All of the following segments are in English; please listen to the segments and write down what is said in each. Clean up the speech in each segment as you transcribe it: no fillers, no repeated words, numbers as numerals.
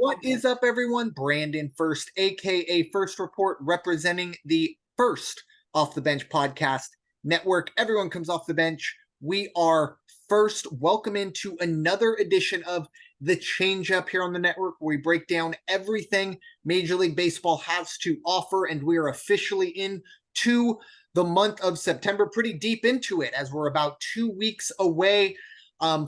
What is up, everyone? Brandon Ferst, aka First Report, representing the First Off the Bench podcast network. Everyone comes off the bench. We are First. Welcome into another edition of the Changeup here on the network, where we break down everything Major League Baseball has to offer, and we are officially into the month of September, pretty deep into it, as we're about 2 weeks away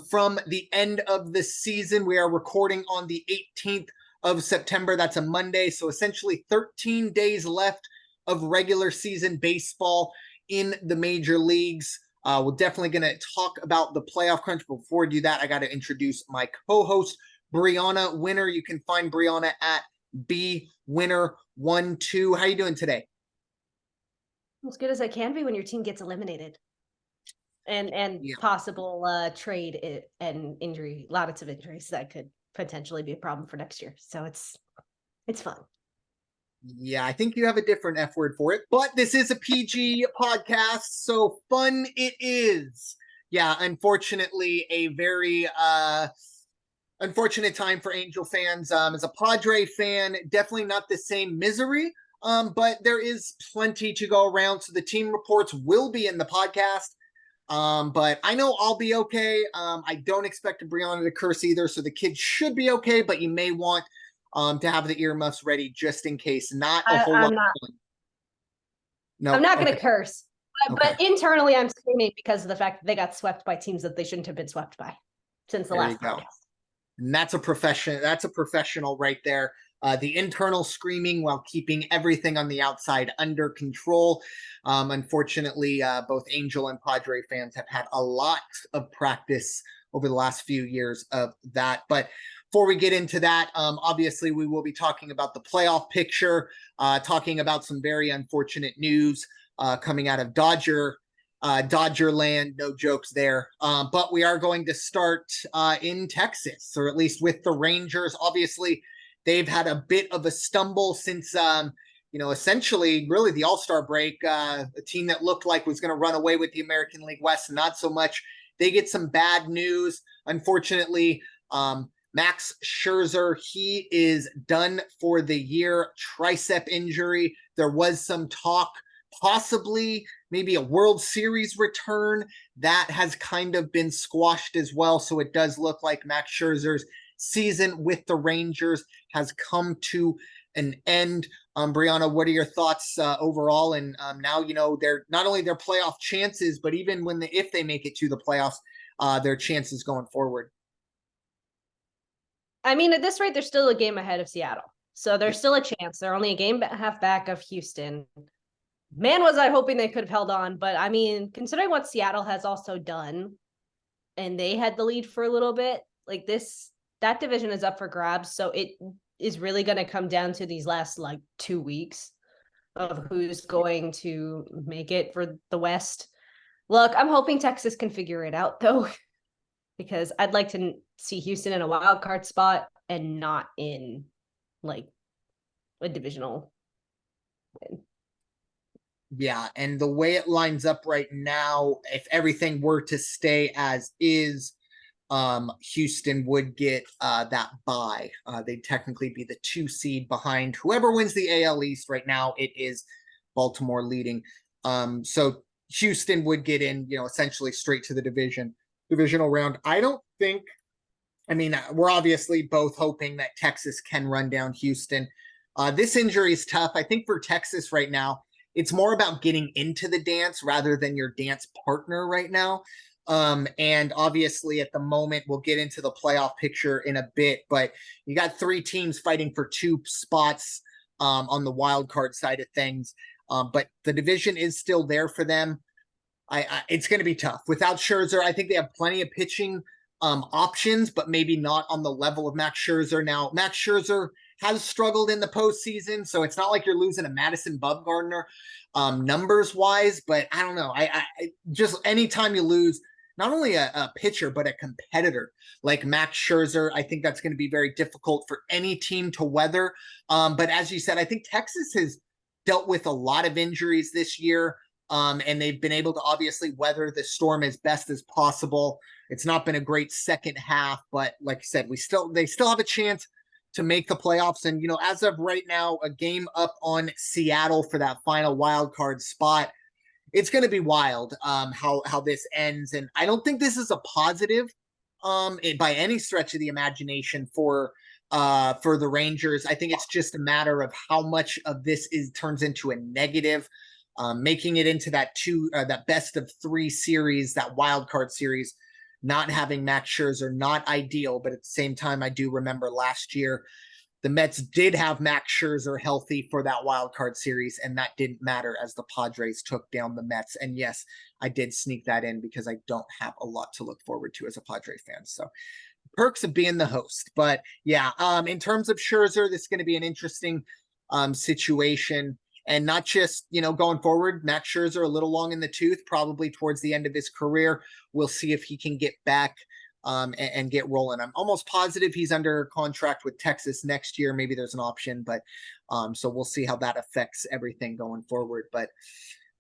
from the end of the season. We are recording on the 18th of September. That's a Monday. So essentially 13 days left of regular season baseball in the major leagues. We're definitely going to talk about the playoff crunch. But before we do that, I got to introduce my co-host, Bryanna Winner. You can find Bryanna at bwinner12. How you doing today? As good as I can be when your team gets eliminated. And possible trade and injury, lots of injuries that could potentially be a problem for next year. So it's fun. Yeah, I think you have a different F word for it, but this is a PG podcast, so fun it is. Yeah, unfortunately, a very unfortunate time for Angel fans. As a Padre fan, definitely not the same misery, but there is plenty to go around. So the team reports will be in the podcast. But I know I'll be okay. I don't expect Bryanna to curse either, so the kids should be okay, but you may want to have the earmuffs ready just in case. Not a whole lot. No, I'm not going to curse. But internally, I'm screaming because of the fact that they got swept by teams that they shouldn't have been swept by since the last podcast. And that's a professional right there. The internal screaming while keeping everything on the outside under control. Unfortunately, both Angel and Padre fans have had a lot of practice over the last few years of that. But before we get into that, obviously we will be talking about the playoff picture, talking about some very unfortunate news coming out of Dodger land. No jokes there. But we are going to start in Texas, or at least with the Rangers. Obviously, they've had a bit of a stumble since, essentially really the All-Star break, a team that looked like was going to run away with the American League West, not so much. They get some bad news. Unfortunately, Max Scherzer, he is done for the year. Tricep injury. There was some talk, possibly maybe a World Series return. That has kind of been squashed as well. So it does look like Max Scherzer's season with the Rangers has come to an end. Bryanna, what are your thoughts overall? And now, they're not only their playoff chances, but even if they make it to the playoffs, their chances going forward. I mean, at this rate, they're still a game ahead of Seattle. So there's still a chance. They're only a game and a half back of Houston. Man, was I hoping they could have held on. But I mean, considering what Seattle has also done, and they had the lead for a little bit, like that division is up for grabs. So it is really going to come down to these last 2 weeks of who's going to make it for the West. Look, I'm hoping Texas can figure it out, though, because I'd like to see Houston in a wild card spot and not in a divisional win. Yeah, and the way it lines up right now, if everything were to stay as is, Houston would get that bye. They'd technically be the 2 seed behind whoever wins the AL East. Right now, it is Baltimore leading. So Houston would get in, essentially straight to the divisional round. We're obviously both hoping that Texas can run down Houston. This injury is tough. I think for Texas right now, it's more about getting into the dance rather than your dance partner right now. And obviously at the moment, we'll get into the playoff picture in a bit, but you got 3 teams fighting for 2 spots on the wild card side of things. But the division is still there for them. It's going to be tough. Without Scherzer, I think they have plenty of pitching options, but maybe not on the level of Max Scherzer. Now, Max Scherzer has struggled in the postseason, so it's not like you're losing a Madison Bumgarner numbers-wise, but I don't know. I just anytime you lose not only a pitcher, but a competitor like Max Scherzer, I think that's going to be very difficult for any team to weather. But as you said, I think Texas has dealt with a lot of injuries this year. And they've been able to obviously weather the storm as best as possible. It's not been a great second half, but like I said, they still have a chance to make the playoffs. And, as of right now, a game up on Seattle for that final wild card spot. It's going to be wild how this ends. And I don't think this is a positive by any stretch of the imagination for the Rangers. I think it's just a matter of how much of this turns into a negative, making it into that best of 3 series, that wild card series. Not having Max Scherzer, not ideal, but at the same time, I do remember last year the Mets did have Max Scherzer healthy for that wild card series, and that didn't matter as the Padres took down the Mets. And yes, I did sneak that in because I don't have a lot to look forward to as a Padre fan. So perks of being the host. But yeah, in terms of Scherzer, this is going to be an interesting situation. And not just, going forward, Max Scherzer a little long in the tooth, probably towards the end of his career. We'll see if he can get back and get rolling. I'm almost positive he's under contract with Texas next year. Maybe there's an option, but so we'll see how that affects everything going forward. But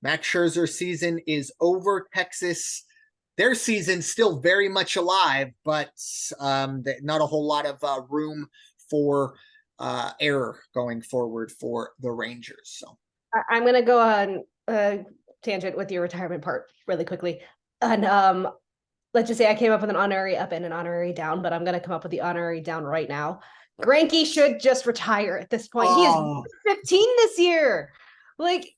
Max Scherzer's season is over. Texas, their season's still very much alive, but not a whole lot of room for error going forward for the Rangers. So I'm going to go on a tangent with your retirement part really quickly. And let's just say I came up with an honorary up and an honorary down, but I'm going to come up with the honorary down right now. Greinke should just retire at this point. He is 15 this year. Like,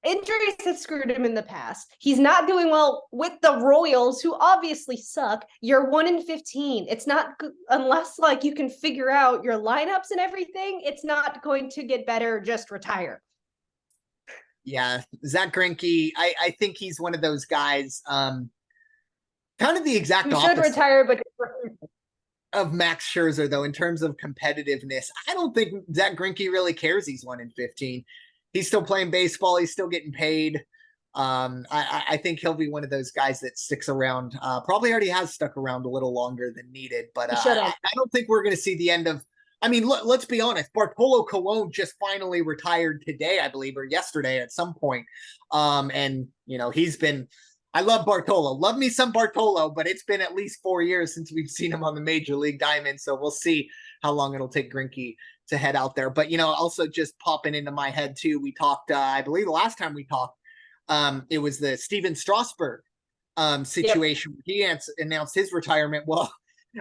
injuries have screwed him in the past. He's not doing well with the Royals, who obviously suck. You're 1-15. It's not, unless like you can figure out your lineups and everything, it's not going to get better. Just retire. Yeah, Zach Greinke, I think he's one of those guys, kind of the exact opposite. You should retire, but of Max Scherzer, though, in terms of competitiveness. I don't think Zach Greinke really cares he's 1-15. He's still playing baseball. He's still getting paid. I think he'll be one of those guys that sticks around. Probably already has stuck around a little longer than needed. But I don't think we're going to see the end of. I mean, let's be honest. Bartolo Colon just finally retired today, I believe, or yesterday at some point. And he's been. I love Bartolo. Love me some Bartolo, but it's been at least 4 years since we've seen him on the Major League Diamond. So we'll see how long it'll take Greinke to head out there. But, also just popping into my head too, we talked, I believe the last time we talked, it was the Steven Strasburg situation. Yep. He announced his retirement. Well,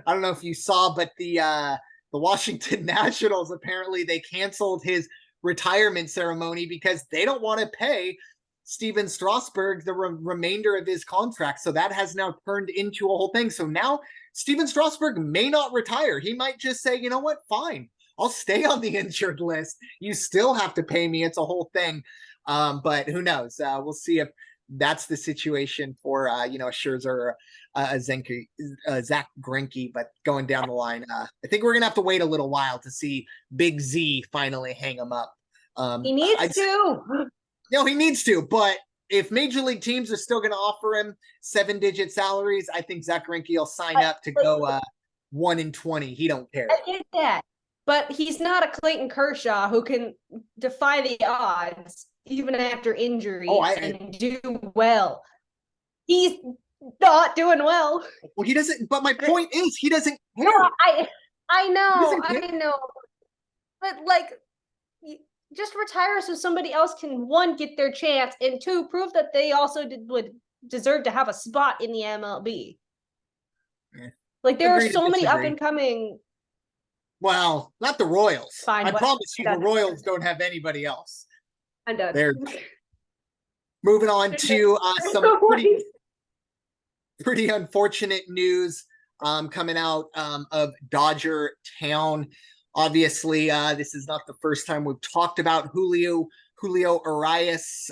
I don't know if you saw, but the Washington Nationals, apparently they canceled his retirement ceremony because they don't want to pay Steven Strasburg the remainder of his contract. So that has now turned into a whole thing. So now Steven Strasburg may not retire. He might just say, you know what, fine, I'll stay on the injured list. You still have to pay me. It's a whole thing. But who knows? We'll see if that's the situation for, Scherzer, Zach Greinke. But going down the line, I think we're going to have to wait a little while to see Big Z finally hang him up. He needs to. No, he needs to. But if major league teams are still going to offer him 7-digit salaries, I think Zach Greinke will sign up to go 1-20. He don't care. I get that. But he's not a Clayton Kershaw who can defy the odds even after injuries and do well. He's not doing well. Well, he doesn't. But my point is, he doesn't care. No, I know. But just retire so somebody else can, 1, get their chance, and 2, prove that they also would deserve to have a spot in the MLB. There are so many up and coming. Well, not the Royals. Fine, I promise you, the Royals don't have anybody else. I'm done. They're moving on to some pretty unfortunate news coming out of Dodger Town. Obviously, this is not the first time we've talked about Julio Urias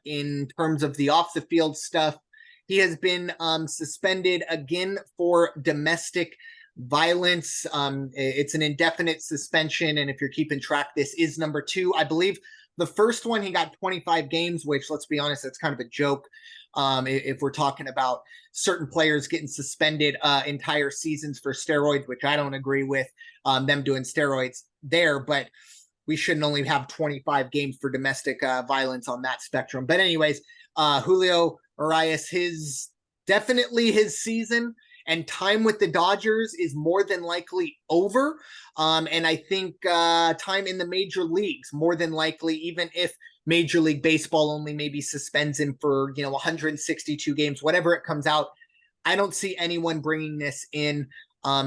in terms of the off-the-field stuff. He has been suspended again for domestic violence. It's an indefinite suspension, and if you're keeping track, this is number 2. I believe the first one, he got 25 games, which, let's be honest, that's kind of a joke. If we're talking about certain players getting suspended entire seasons for steroids, which I don't agree with them doing steroids there, but we shouldn't only have 25 games for domestic violence on that spectrum. But anyways, Julio Urias, definitely his season. and time with the Dodgers is more than likely over. And I think time in the major leagues more than likely, even if Major League Baseball only maybe suspends him for 162 games, whatever it comes out. I don't see anyone bringing this in.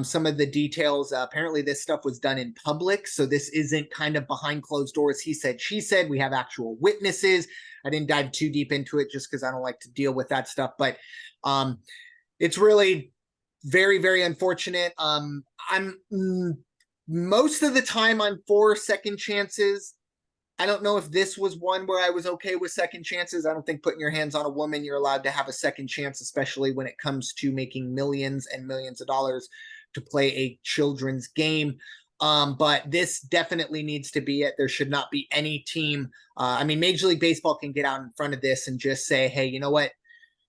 Some of the details, apparently this stuff was done in public, so this isn't kind of behind closed doors. He said, she said. We have actual witnesses. I didn't dive too deep into it just because I don't like to deal with that stuff, but it's really very, very unfortunate. Most of the time I'm for second chances. I don't know if this was one where I was okay with second chances. I don't think putting your hands on a woman, you're allowed to have a second chance, especially when it comes to making millions and millions of dollars to play a children's game. But this definitely needs to be it. There should not be any team. Major League Baseball can get out in front of this and just say, hey, you know what?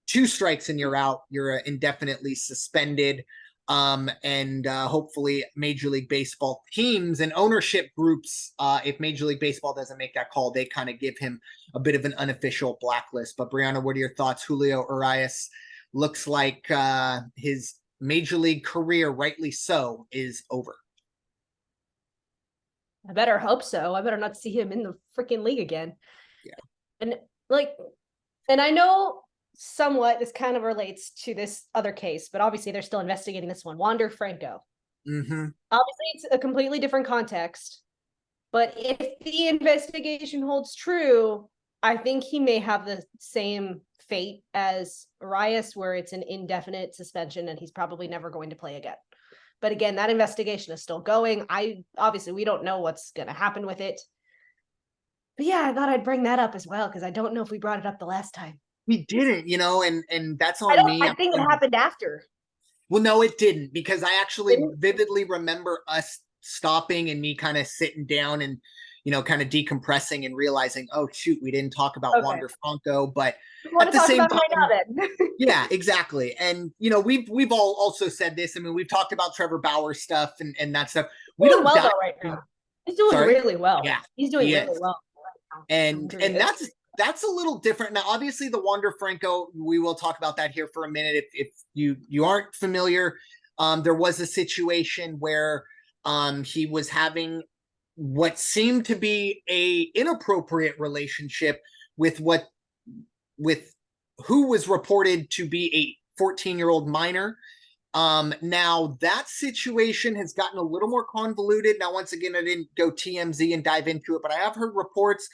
2 strikes and you're out. You're indefinitely suspended. And hopefully Major League Baseball teams and ownership groups, if Major League Baseball doesn't make that call, they kind of give him a bit of an unofficial blacklist. But Bryanna, what are your thoughts? Julio Urias looks like his Major League career, rightly so, is over. I better hope so. I better not see him in the freaking league again. Yeah. And I know somewhat this kind of relates to this other case, but obviously they're still investigating this one. Wander Franco. Mm-hmm. Obviously, it's a completely different context, but if the investigation holds true, I think he may have the same fate as Urias, where it's an indefinite suspension and he's probably never going to play again. But again, that investigation is still going. Obviously we don't know what's going to happen with it. But yeah, I thought I'd bring that up as well because I don't know if we brought it up the last time. We didn't, and that's on me. I think it happened after. Well, no, it didn't, because I actually vividly remember us stopping and me kind of sitting down and, kind of decompressing and realizing, oh, shoot, we didn't talk about Wander Franco, but at the same time, right now, then. Yeah, exactly. And, we've all also said this. I mean, we've talked about Trevor Bauer stuff and that stuff. We don't well right now. He's doing really well. Yeah, he's doing really well. And that's a little different. Now, obviously, the Wander Franco, we will talk about that here for a minute. If you aren't familiar, there was a situation where he was having what seemed to be a inappropriate relationship with who was reported to be a 14-year-old minor. Now that situation has gotten a little more convoluted. Now, once again, I didn't go TMZ and dive into it, but I have heard reports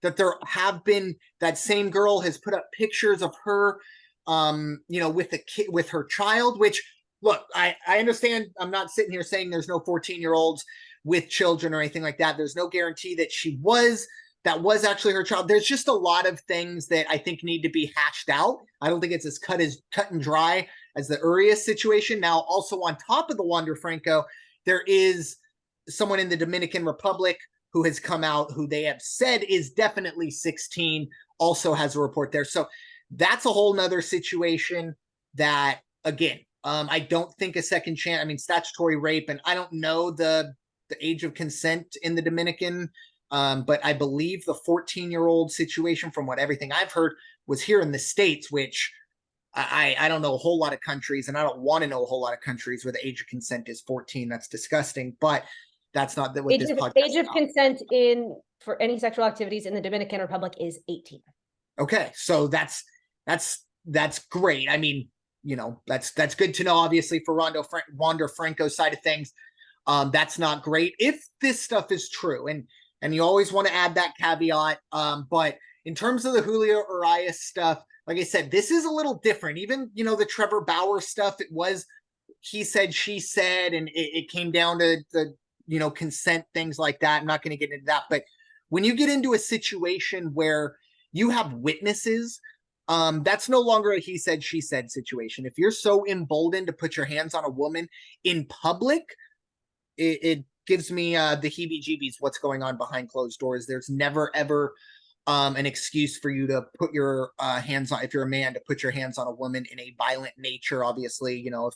that there have been, that same girl has put up pictures of her, with a kid, with her child, which, look, I understand. I'm not sitting here saying there's no 14-year-olds with children or anything like that. There's no guarantee that that was actually her child. There's just a lot of things that I think need to be hashed out. I don't think it's as cut and dry as the Urias situation. Now, also on top of the Wander Franco, there is someone in the Dominican Republic who has come out, who they have said is definitely 16, also has a report there. So that's a whole nother situation that, again, I don't think a second chance, statutory rape, and I don't know the age of consent in the Dominican, but I believe the 14-year-old situation, from everything I've heard, was here in the States, which I don't know a whole lot of countries, and I don't want to know a whole lot of countries where the age of consent is 14. That's disgusting, but that's not what this podcast is. Age of consent for any sexual activities in the Dominican Republic is 18. Okay, so that's great. That's good to know. Obviously, for Wander Franco's side of things, that's not great if this stuff is true, and you always want to add that caveat. But in terms of the Julio Urias stuff, like I said, this is a little different. Even the Trevor Bauer stuff, it was he said, she said, and it came down to the consent, things like that. I'm not going to get into that, but when you get into a situation where you have witnesses, that's no longer a he said, she said situation. If you're so emboldened to put your hands on a woman in public, it gives me the heebie-jeebies what's going on behind closed doors. There's never, ever an excuse for you to put your hands on, if you're a man, to put your hands on a woman in a violent nature. Obviously, if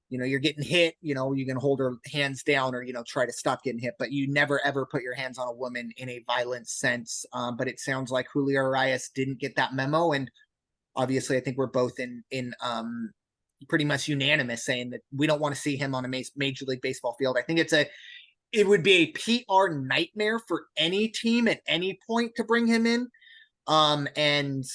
you're getting hit, you can hold her hands down or, try to stop getting hit, but you never, ever put your hands on a woman in a violent sense. But it sounds like Julio Urias didn't get that memo. And obviously I think we're both in pretty much unanimous saying that we don't want to see him on a Major League Baseball field. I think it would be a PR nightmare for any team at any point to bring him in. And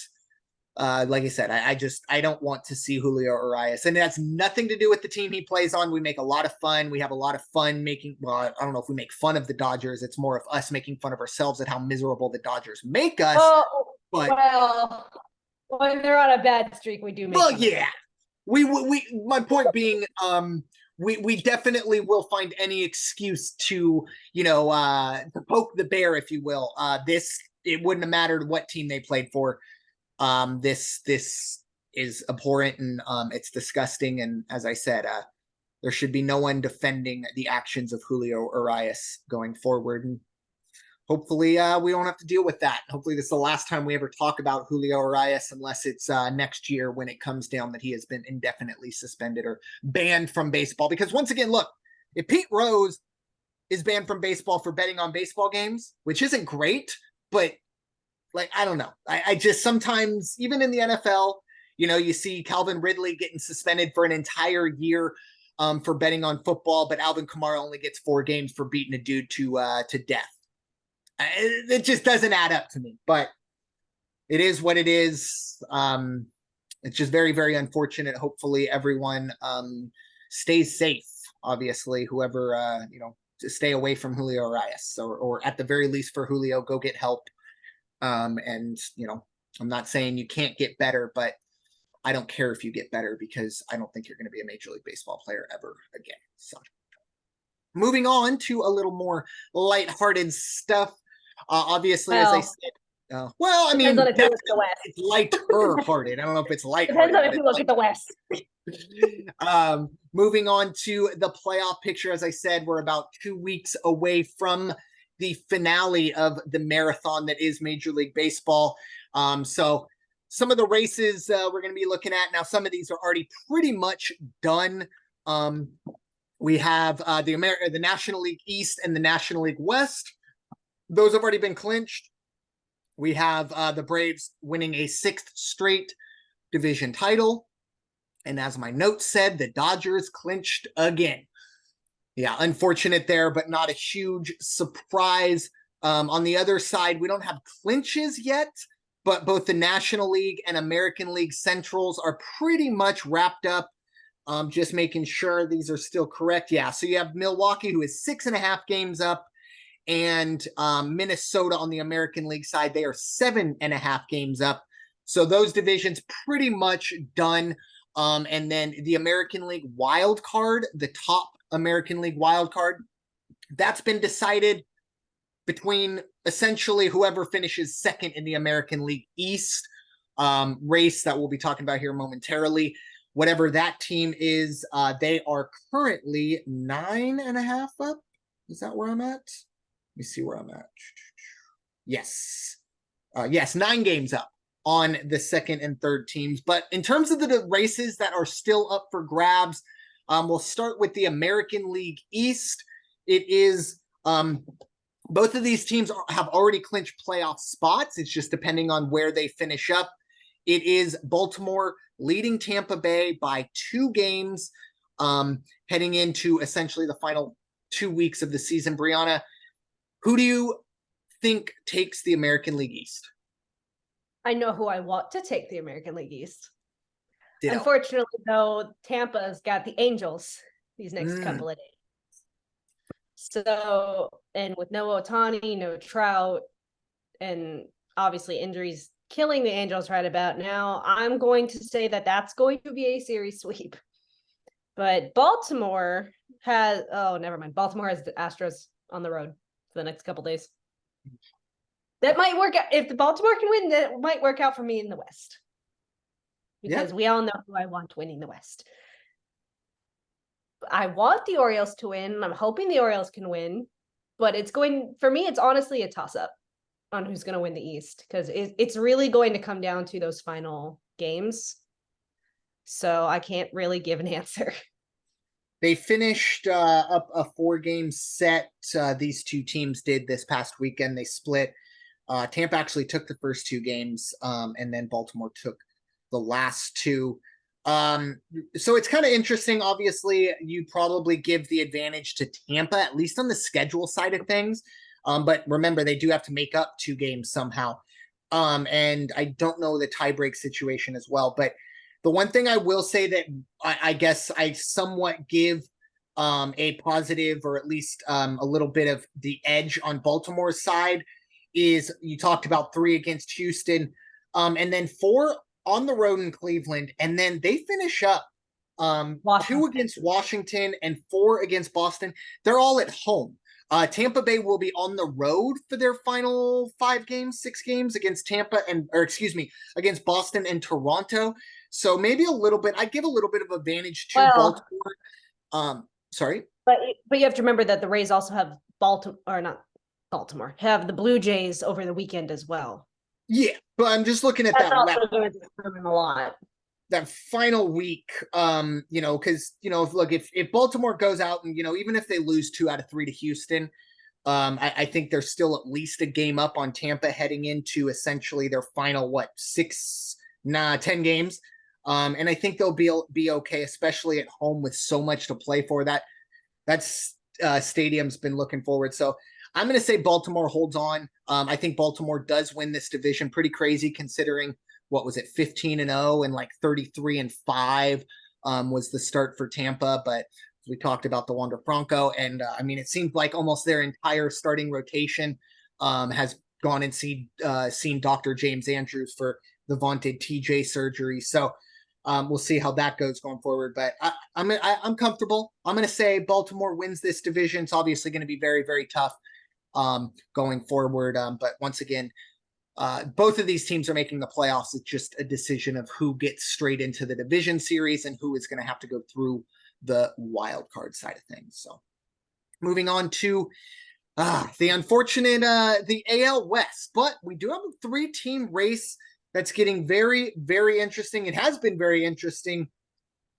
like I said, I don't want to see Julio Urias, and it has nothing to do with the team he plays on. We make a lot of fun. We have a lot of fun making, well, I don't know if we make fun of the Dodgers. It's more of us making fun of ourselves at how miserable the Dodgers make us. Oh, but well, when they're on a bad streak, we do make fun of them. we my point being, we definitely will find any excuse to, to poke the bear, if you will. It wouldn't have mattered what team they played for. This is abhorrent, and it's disgusting. And as I said, there should be no one defending the actions of Julio Urias going forward. And hopefully we don't have to deal with that. Hopefully this is the last time we ever talk about Julio Urias, unless it's next year when it comes down that he has been indefinitely suspended or banned from baseball. Because once again, look, if Pete Rose is banned from baseball for betting on baseball games, which isn't great, but like, I don't know. I just sometimes, even in the NFL, you see Calvin Ridley getting suspended for an entire year for betting on football, but Alvin Kamara only gets 4 games for beating a dude to death. It just doesn't add up to me, but it is what it is. It's just very, very unfortunate. Hopefully everyone stays safe. Obviously, whoever, to stay away from Julio Urias, or at the very least for Julio, go get help. And, I'm not saying you can't get better, but I don't care if you get better, because I don't think you're going to be a Major League Baseball player ever again. So moving on to a little more lighthearted stuff. Obviously, as I said, well, I mean, it's lighter-hearted. I don't know if it's lighthearted. Depends on if you look at the West. Moving on to the playoff picture, as I said, we're about 2 weeks away from the finale of the marathon that is Major League Baseball. So some of the races we're going to be looking at now, some of these are already pretty much done. We have the National League East and the National League West. Those have already been clinched. We have the Braves winning a 6th straight division title. And as my note said, the Dodgers clinched again. Yeah, unfortunate there, but not a huge surprise. On the other side, we don't have clinches yet, but both the National League and American League Centrals are pretty much wrapped up. Just making sure these are still correct. Yeah, so you have Milwaukee, who is 6.5 games up, and Minnesota on the American League side, they are 7.5 games up. So those divisions pretty much done. And then the American League wild card, the top American League wild card, that's been decided between essentially whoever finishes second in the American League East race that we'll be talking about here momentarily. Whatever that team is, they are currently 9.5 up. Is that where I'm at? Let me see where I'm at. Yes. Yes, 9 games up on the second and third teams. But in terms of the races that are still up for grabs, we'll start with the American League East. It is both of these teams have already clinched playoff spots. It's just depending on where they finish up. It is Baltimore leading Tampa Bay by 2 games, heading into essentially the final 2 weeks of the season. Bryanna, who do you think takes the American League East? I know who I want to take the American League East. Ditto. Unfortunately, though, Tampa's got the Angels these next couple of days. So, and with no Ohtani, no Trout, and obviously injuries killing the Angels right about now, I'm going to say that that's going to be a series sweep. But Baltimore has, never mind. Baltimore has the Astros on the road for the next couple days. That might work out. If the Baltimore can win, that might work out for me in the West. Because we all know who I want winning the West. I want the Orioles to win. I'm hoping the Orioles can win. But for me, it's honestly a toss-up on who's going to win the East. Because it's really going to come down to those final games. So I can't really give an answer. They finished up a 4-game set. These two teams did this past weekend. They split. Tampa actually took the first 2 games, and then Baltimore took the last 2. So it's kind of interesting. Obviously, you probably give the advantage to Tampa, at least on the schedule side of things. But remember, they do have to make up 2 games somehow. And I don't know the tiebreak situation as well. But the one thing I will say that I guess I somewhat give a positive, or at least a little bit of the edge on Baltimore's side, is you talked about 3 against Houston, and then 4 on the road in Cleveland, and then they finish up 2 against Washington and 4 against Boston. They're all at home. Tampa Bay will be on the road for their final 5 games, 6 games against against Boston and Toronto. So maybe a little bit, I'd give a little bit of advantage to Baltimore. Sorry. But you have to remember that the Rays also have have the Blue Jays over the weekend as well. Yeah, but I'm just looking at that a lot. That final week, because look, if Baltimore goes out and even if they lose 2 out of 3 to Houston, I think they're still at least a game up on Tampa heading into essentially their final 10 games, and I think they'll be okay, especially at home with so much to play for. That stadium's been looking forward. So I'm going to say Baltimore holds on. I think Baltimore does win this division. Pretty crazy considering, what was it, 15-0 and like 33-5 was the start for Tampa. But we talked about the Wander Franco, and it seems like almost their entire starting rotation has gone and seen Dr. James Andrews for the vaunted TJ surgery. So we'll see how that goes going forward. But I'm comfortable. I'm going to say Baltimore wins this division. It's obviously going to be very, very tough going forward. But once again, both of these teams are making the playoffs. It's just a decision of who gets straight into the division series and who is going to have to go through the wild card side of things. So moving on to the unfortunate, the AL West, but we do have a 3-team race that's getting very, very interesting. It has been very interesting,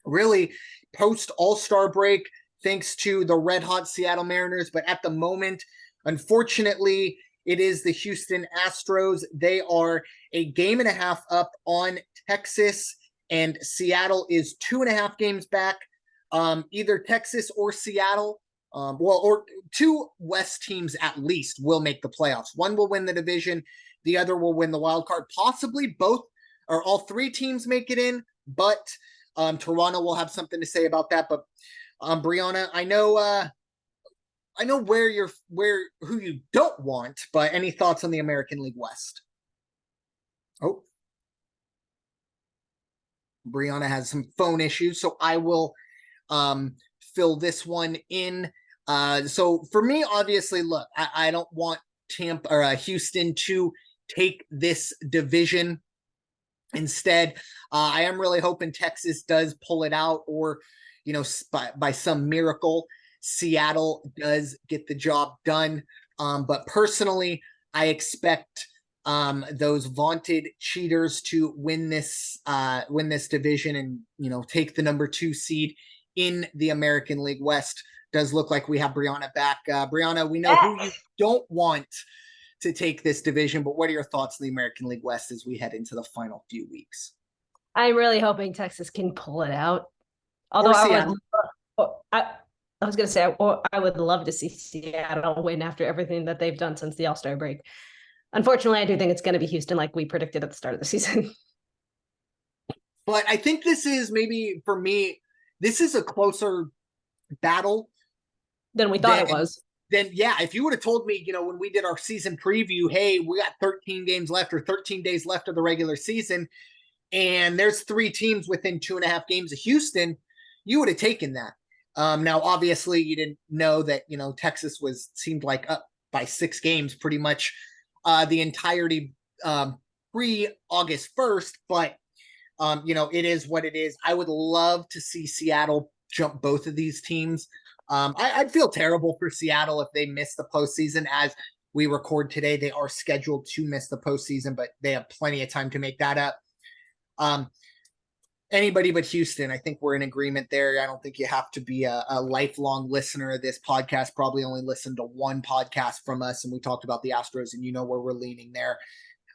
really, post All-Star break, thanks to the red hot Seattle Mariners. But at the moment, unfortunately, it is the Houston Astros. They are a 1.5 games up on Texas, and Seattle is 2.5 games back. Either Texas or Seattle, or 2 West teams at least will make the playoffs. One will win the division, the other will win the wild card. Possibly both or all 3 teams make it in, but Toronto will have something to say about that. But Bryanna, I know who you don't want, but any thoughts on the American League West? Oh, Bryanna has some phone issues, so I will fill this one in. So for me, obviously, look, I don't want Tampa or Houston to take this division. Instead, I am really hoping Texas does pull it out, or by some miracle, Seattle does get the job done. But personally, I expect those vaunted cheaters to win this division and take the number 2 seed in the American League West. Does look like we have Bryanna back. Bryanna, we know who you don't want to take this division, but what are your thoughts on the American League West as we head into the final few weeks? I'm really hoping Texas can pull it out. Although I was going to say, I would love to see Seattle win after everything that they've done since the All-Star break. Unfortunately, I do think it's going to be Houston like we predicted at the start of the season. But I think this is, maybe for me, this is a closer battle than we thought it was. Then yeah, if you would have told me, when we did our season preview, hey, we got 13 games left or 13 days left of the regular season, and there's 3 teams within 2.5 games of Houston, you would have taken that. Now, obviously, you didn't know that, Texas seemed like up by 6 games pretty much the entirety pre-August 1st, but, it is what it is. I would love to see Seattle jump both of these teams. I'd feel terrible for Seattle if they miss the postseason. As we record today, they are scheduled to miss the postseason, but they have plenty of time to make that up. Anybody but Houston, I think we're in agreement there. I don't think you have to be a lifelong listener of this podcast. Probably only listened to 1 podcast from us, and we talked about the Astros, and where we're leaning there.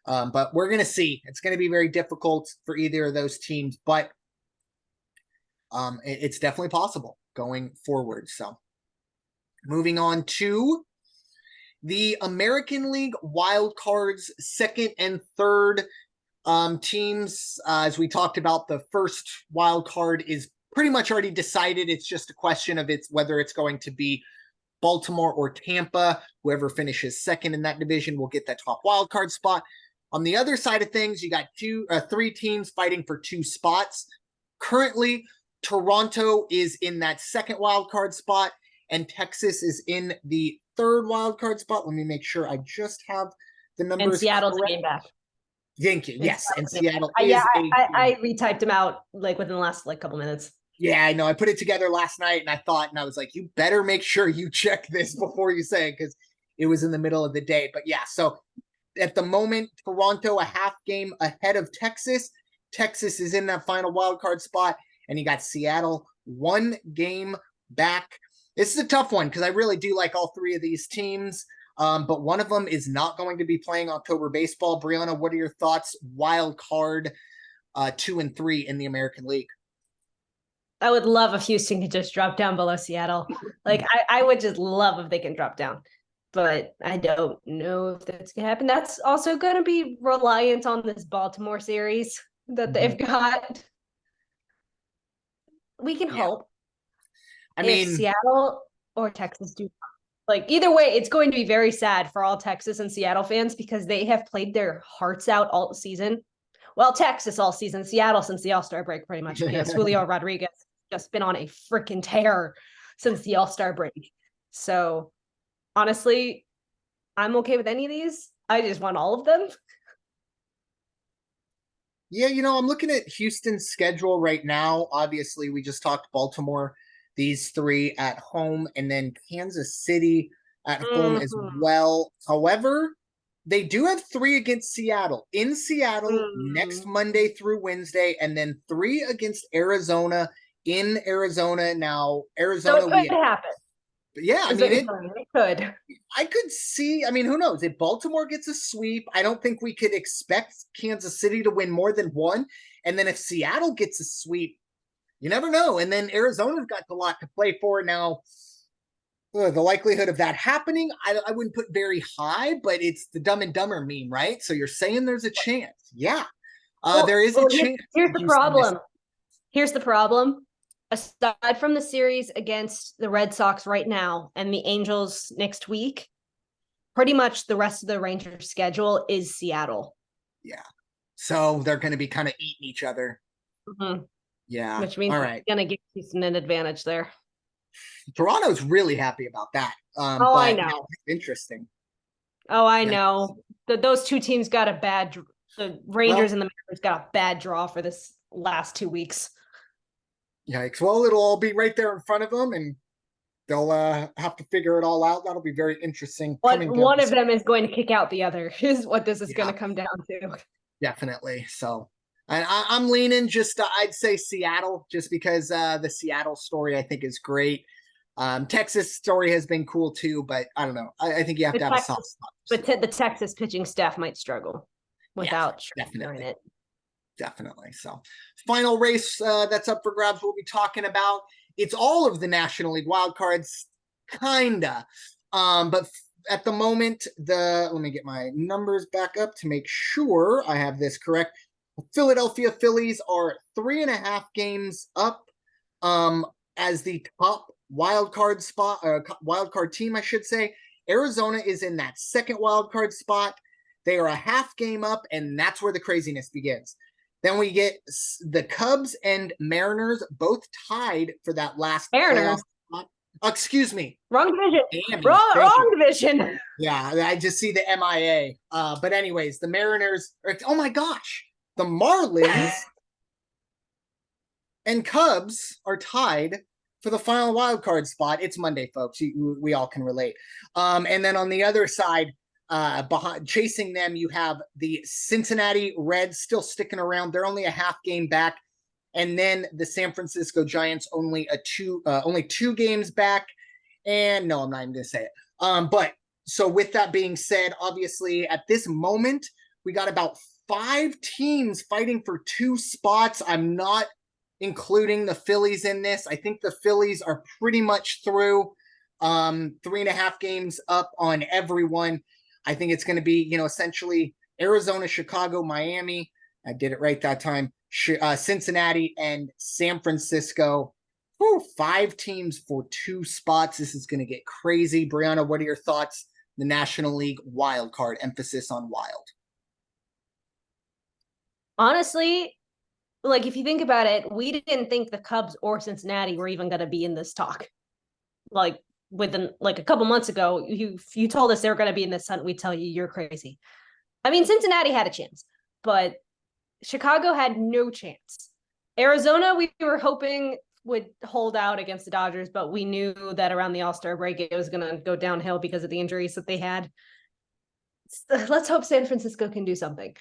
But we're going to see. It's going to be very difficult for either of those teams. But It's definitely possible going forward. So moving on to the American League wild cards, second and third teams. As we talked about, the first wild card is pretty much already decided. It's just a question of whether it's going to be Baltimore or Tampa. Whoever finishes second in that division will get that top wild card spot. On the other side of things, you got three teams fighting for 2 spots. Currently, Toronto is in that second wild card spot, and Texas is in the third wild card spot. Let me make sure I just have the numbers. And Seattle's correct. game back. Thank you. Yes, and Seattle is. Yeah, I retyped them out like within the last couple minutes. Yeah, I know. I put it together last night, and I was like, you better make sure you check this before you say it, because it was in the middle of the day. But yeah, so at the moment, Toronto a half game ahead of Texas. Texas is in that final wild card spot, and you got Seattle 1 game back. This is a tough one because I really do like all 3 of these teams, but one of them is not going to be playing October baseball. Bryanna, what are your thoughts? Wild card 2 and 3 in the American League. I would love if Houston could just drop down below Seattle. Like I would just love if they can drop down. But I don't know if that's going to happen. That's also going to be reliant on this Baltimore series that they've got. We can hope. I mean, if Seattle or Texas do, like either way, it's going to be very sad for all Texas and Seattle fans because they have played their hearts out all season. Well, Texas all season, Seattle since the All-Star break pretty much because Julio Rodriguez just been on a freaking tear since the All-Star break. So honestly, I'm okay with any of these. I just want all of them. Yeah, I'm looking at Houston's schedule right now. Obviously, we just talked Baltimore, these 3 at home, and then Kansas City at home as well. However, they do have 3 against Seattle. In Seattle next Monday through Wednesday, and then 3 against Arizona in Arizona. Now, Arizona, so it could happen. Yeah, I mean, it could. I could see, I mean, who knows? If Baltimore gets a sweep, I don't think we could expect Kansas City to win more than 1. And then if Seattle gets a sweep, you never know. And then Arizona's got a lot to play for. Now, the likelihood of that happening, I wouldn't put very high, but it's the Dumb and Dumber meme, right? So you're saying there's a chance. Yeah, there is a chance. Here's the problem. Here's the problem. Aside from the series against the Red Sox right now and the Angels next week, pretty much the rest of the Rangers schedule is Seattle. Yeah. So they're going to be kind of eating each other. Yeah. Which means it's going to give Houston an advantage there. Toronto's really happy about that. I know. Interesting. Oh, I know. Those 2 teams got a bad the Rangers and the Mariners got a bad draw for this last 2 weeks. Yikes. Well, it'll all be right there in front of them, and they'll have to figure it all out. That'll be very interesting. One of them is going to kick out the other, is what this is going to come down to. Definitely. So, and I'm leaning I'd say Seattle, just because the Seattle story I think is great. Texas story has been cool too, but I don't know. I think you have to have a soft spot. But the Texas pitching staff might struggle without definitely. it. Definitely. So, final race that's up for grabs we'll be talking about. It's all of the National League wildcards, kinda. But at the moment, let me get my numbers back up to make sure I have this correct. Philadelphia Phillies are 3.5 games up as the top wildcard spot, wildcard team, I should say. Arizona is in that second wildcard spot. They are a half game up, and that's where the craziness begins. Then we get the Cubs and Mariners both tied for that last Mariners. Excuse me. Wrong division. Wrong division. Yeah, I just see the MIA. But anyways, the Mariners, oh my gosh, the Marlins and Cubs are tied for the final wild card spot. It's Monday, folks. We all can relate. And then on the other side, chasing them, you have the Cincinnati Reds still sticking around. They're only a half game back, and then the San Francisco Giants only 2 games back. And no, I'm not even gonna say it. But so with that being said, obviously at this moment we got about 5 teams fighting for 2 spots. I'm not including the Phillies in this. I think the Phillies are pretty much through, 3.5 games up on everyone. I think it's going to be, essentially Arizona, Chicago, Miami. I did it right that time. Cincinnati and San Francisco. Whew, 5 teams for 2 spots. This is going to get crazy. Bryanna, what are your thoughts? The National League wild card, emphasis on wild. Honestly, like if you think about it, we didn't think the Cubs or Cincinnati were even going to be in this talk. Like within like a couple months ago, you told us they were going to be in this hunt, we'd tell you you're crazy. I mean, Cincinnati had a chance, but Chicago had no chance. Arizona, we were hoping would hold out against the Dodgers, but we knew that around the All-Star break, it was going to go downhill because of the injuries that they had. Let's hope San Francisco can do something.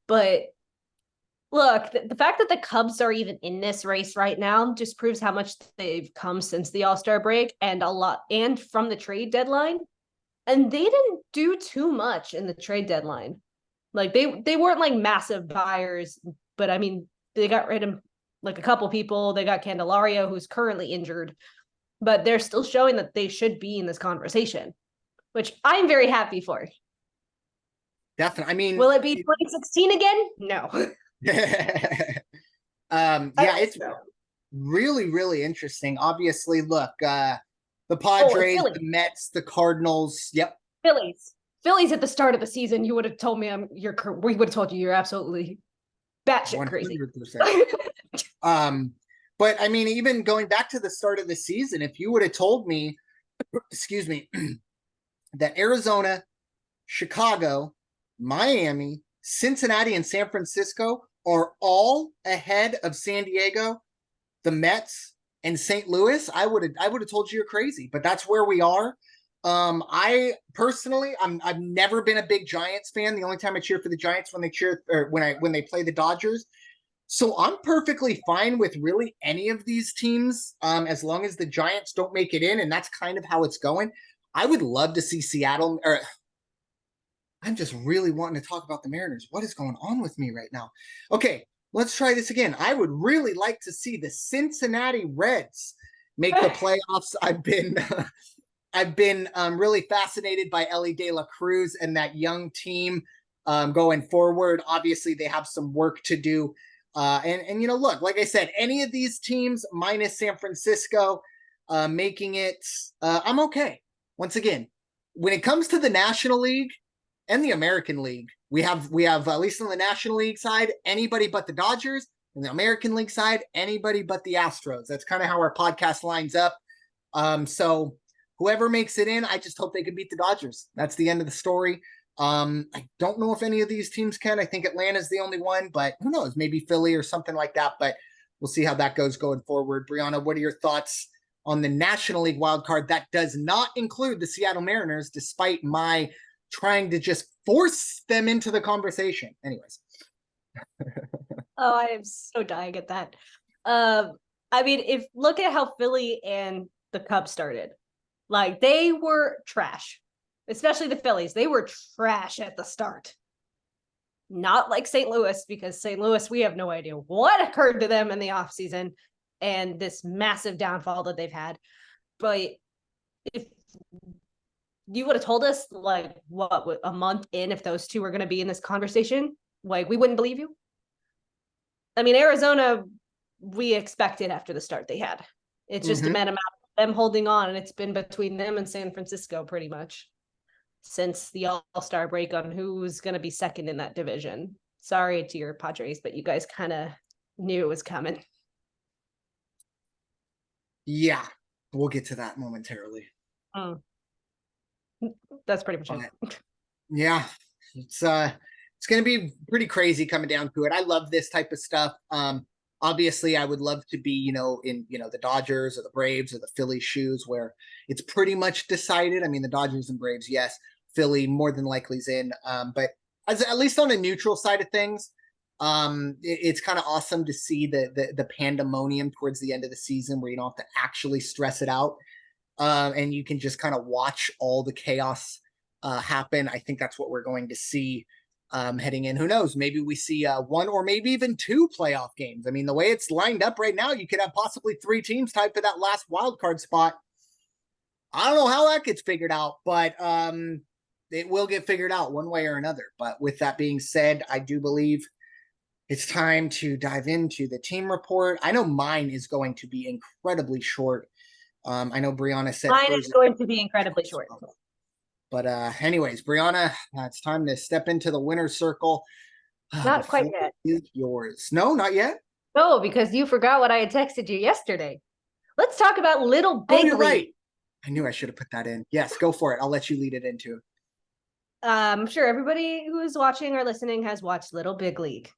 But look, the fact that the Cubs are even in this race right now just proves how much they've come since the All-Star break and a lot, and from the trade deadline. And they didn't do too much in the trade deadline. Like they weren't like massive buyers, but I mean, they got rid of like a couple people. They got Candelario, who's currently injured, but they're still showing that they should be in this conversation, which I'm very happy for. Definitely. I mean, will it be 2016 again? No. Yeah, it's really, really interesting. Obviously, look, the Padres, the Mets, the Cardinals. Yep. Phillies at the start of the season, you would have told me we would have told you you're absolutely batshit crazy. 100%. But I mean, even going back to the start of the season, if you would have told me, excuse me, that Arizona, Chicago, Miami, Cincinnati, and San Francisco are all ahead of San Diego, the Mets, and St. Louis, I would have told you you're crazy. But that's where we are. I personally, I've never been a big Giants fan. The only time I cheer for the Giants when they play the Dodgers. So I'm perfectly fine with really any of these teams, as long as the Giants don't make it in, and that's kind of how it's going. I would love to see Seattle. I'm just really wanting to talk about the Mariners. What is going on with me right now? Okay, let's try this again. I would really like to see the Cincinnati Reds make the playoffs. I've been really fascinated by Ellie De La Cruz and that young team going forward. Obviously, they have some work to do. And look, like I said, any of these teams minus San Francisco making it, I'm okay. Once again, when it comes to the National League and the American League, we have at least on the National League side, anybody but the Dodgers. And the American League side, anybody but the Astros. That's kind of how our podcast lines up. So whoever makes it in, I just hope they can beat the Dodgers. That's the end of the story. I don't know if any of these teams can. I think Atlanta's the only one, but who knows? Maybe Philly or something like that. But we'll see how that goes going forward. Bryanna, what are your thoughts on the National League wildcard? That does not include the Seattle Mariners, despite my trying to just force them into the conversation. Anyways. Oh, I am so dying at that. I mean, look at how Philly and the Cubs started. Like, they were trash, especially the Phillies. They were trash at the start. Not like St. Louis, because St. Louis, we have no idea what occurred to them in the offseason and this massive downfall that they've had. But if you would have told us, like, what, a month in, if those two were going to be in this conversation, like, we wouldn't believe you. I mean, Arizona, we expected after the start they had. It's just a matter of them holding on, and it's been between them and San Francisco pretty much since the All-Star break on who's going to be second in that division. Sorry to your Padres, but you guys kind of knew it was coming. Yeah, we'll get to that momentarily. That's pretty much it. Yeah, it's going to be pretty crazy coming down to it. I love this type of stuff. Obviously, I would love to be, in, the Dodgers or the Braves or the Philly shoes where it's pretty much decided. I mean, the Dodgers and Braves, yes. Philly more than likely is in. But at least on a neutral side of things, it's kind of awesome to see the pandemonium towards the end of the season where you don't have to actually stress it out. And you can just kind of watch all the chaos happen. I think that's what we're going to see heading in. Who knows? Maybe we see one or maybe even two playoff games. I mean, the way it's lined up right now, you could have possibly three teams tied for that last wild card spot. I don't know how that gets figured out, but it will get figured out one way or another. But with that being said, I do believe it's time to dive into the team report. I know mine is going to be incredibly short. I know Bryanna said mine is going to be incredibly short. But anyways, Bryanna, it's time to step into the winner's circle. Not quite yet. Is yours. No, not yet. No, because you forgot what I had texted you yesterday. Let's talk about Little Big League. Right. I knew I should have put that in. Yes, go for it. I'll let you lead it into. I'm sure everybody who is watching or listening has watched Little Big League.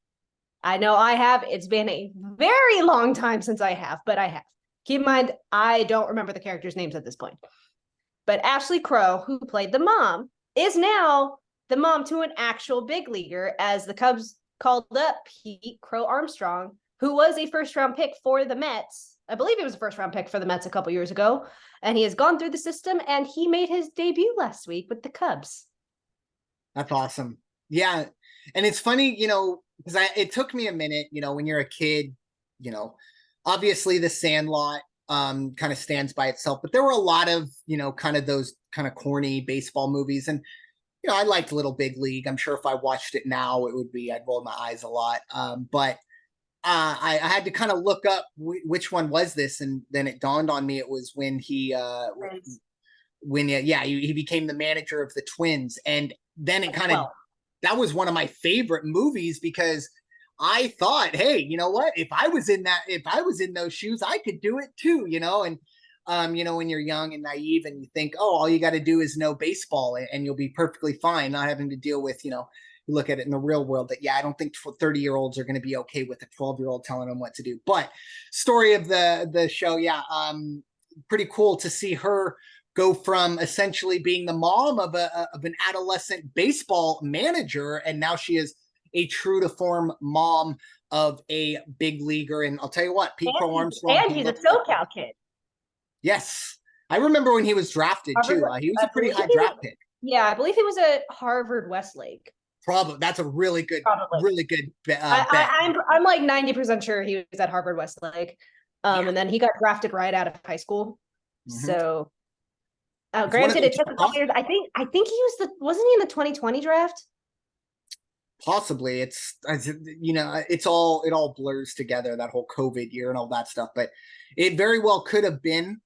I know I have. It's been a very long time since I have, but I have. Keep in mind, I don't remember the characters' names at this point. But Ashley Crow, who played the mom, is now the mom to an actual big leaguer, as the Cubs called up Pete Crow Armstrong, who was a first-round pick for the Mets. I believe he was a first-round pick for the Mets a couple years ago. And he has gone through the system, and he made his debut last week with the Cubs. That's awesome. Yeah. And it's funny, because it took me a minute, when you're a kid, obviously the Sandlot kind of stands by itself, but there were a lot of, kind of those kind of corny baseball movies. And, I liked Little Big League. I'm sure if I watched it now, I'd roll my eyes a lot. But I had to kind of look up which one was this. And then it dawned on me, it was when he became the manager of the Twins. And then it kind of, that was one of my favorite movies, because I thought, hey, you know what? If I was in those shoes, I could do it too, and when you're young and naive and you think, oh, all you got to do is know baseball and you'll be perfectly fine, not having to deal with, you look at it in the real world that, I don't think 30-year-olds are going to be okay with a 12-year-old telling them what to do. But story of the show, pretty cool to see her go from essentially being the mom of an adolescent baseball manager, and now she is a true to form mom of a big leaguer. And I'll tell you what, Pete Crow Armstrong, and he's a SoCal kid. Yes, I remember when he was drafted too. He was a pretty high draft pick. Yeah, I believe he was at Harvard Westlake. Probably. That's a really good bet. I'm like 90% sure he was at Harvard Westlake. And then he got drafted right out of high school. Mm-hmm. So granted, it took a couple years. I think he wasn't he in the 2020 draft? Possibly. It all blurs together, that whole COVID year and all that stuff, but it very well could have been.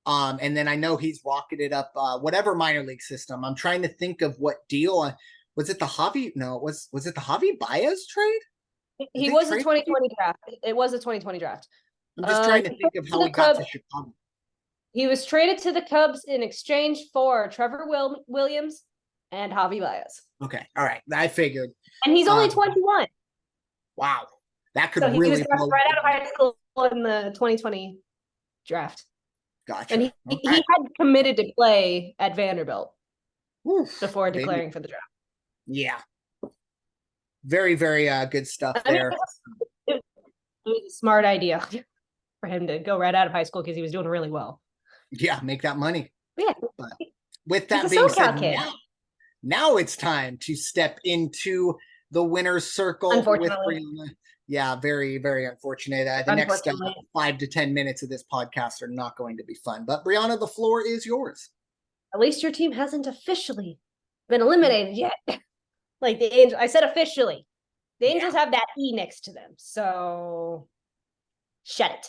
And then I know he's rocketed up whatever minor league system. I'm trying to think of what deal. Was it the Javi? No, was it the Javi Baez trade? He was the 2020 draft. It was a 2020 draft. I'm just trying to think of how he got to Chicago. He was traded to the Cubs in exchange for Trevor Williams and Javi Baez. Okay. All right. I figured. And he's only 21. Wow. That could really. He was right out of high school in the 2020 draft. Gotcha. And he had committed to play at Vanderbilt before declaring for the draft. Yeah. Very, very good stuff there. It was a smart idea for him to go right out of high school because he was doing really well. Yeah, make that money. Yeah. But with that being said, now it's time to step into the winner's circle. Unfortunately. Yeah, very, very unfortunate. The next 5 to 10 minutes of this podcast are not going to be fun. But Bryanna, the floor is yours. At least your team hasn't officially been eliminated yet. Like the Angels, I said officially. The Angels have that E next to them. So shut it.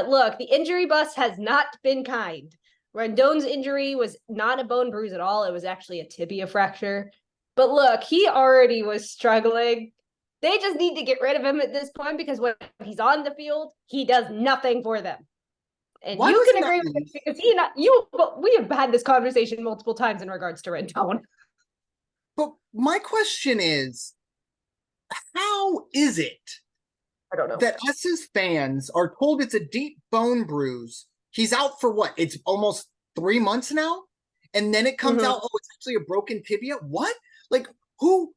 Look, the injury bus has not been kind. Rendon's injury was not a bone bruise at all. It was actually a tibia fracture. But look, he already was struggling. They just need to get rid of him at this point, because when he's on the field, he does nothing for them. And you can agree with it, because we have had this conversation multiple times in regards to Rendon. But my question is, how is it I don't know that us as fans are told it's a deep bone bruise? He's out for what? It's almost 3 months now? And then it comes out, oh, it's actually a broken tibia? What? Like, who?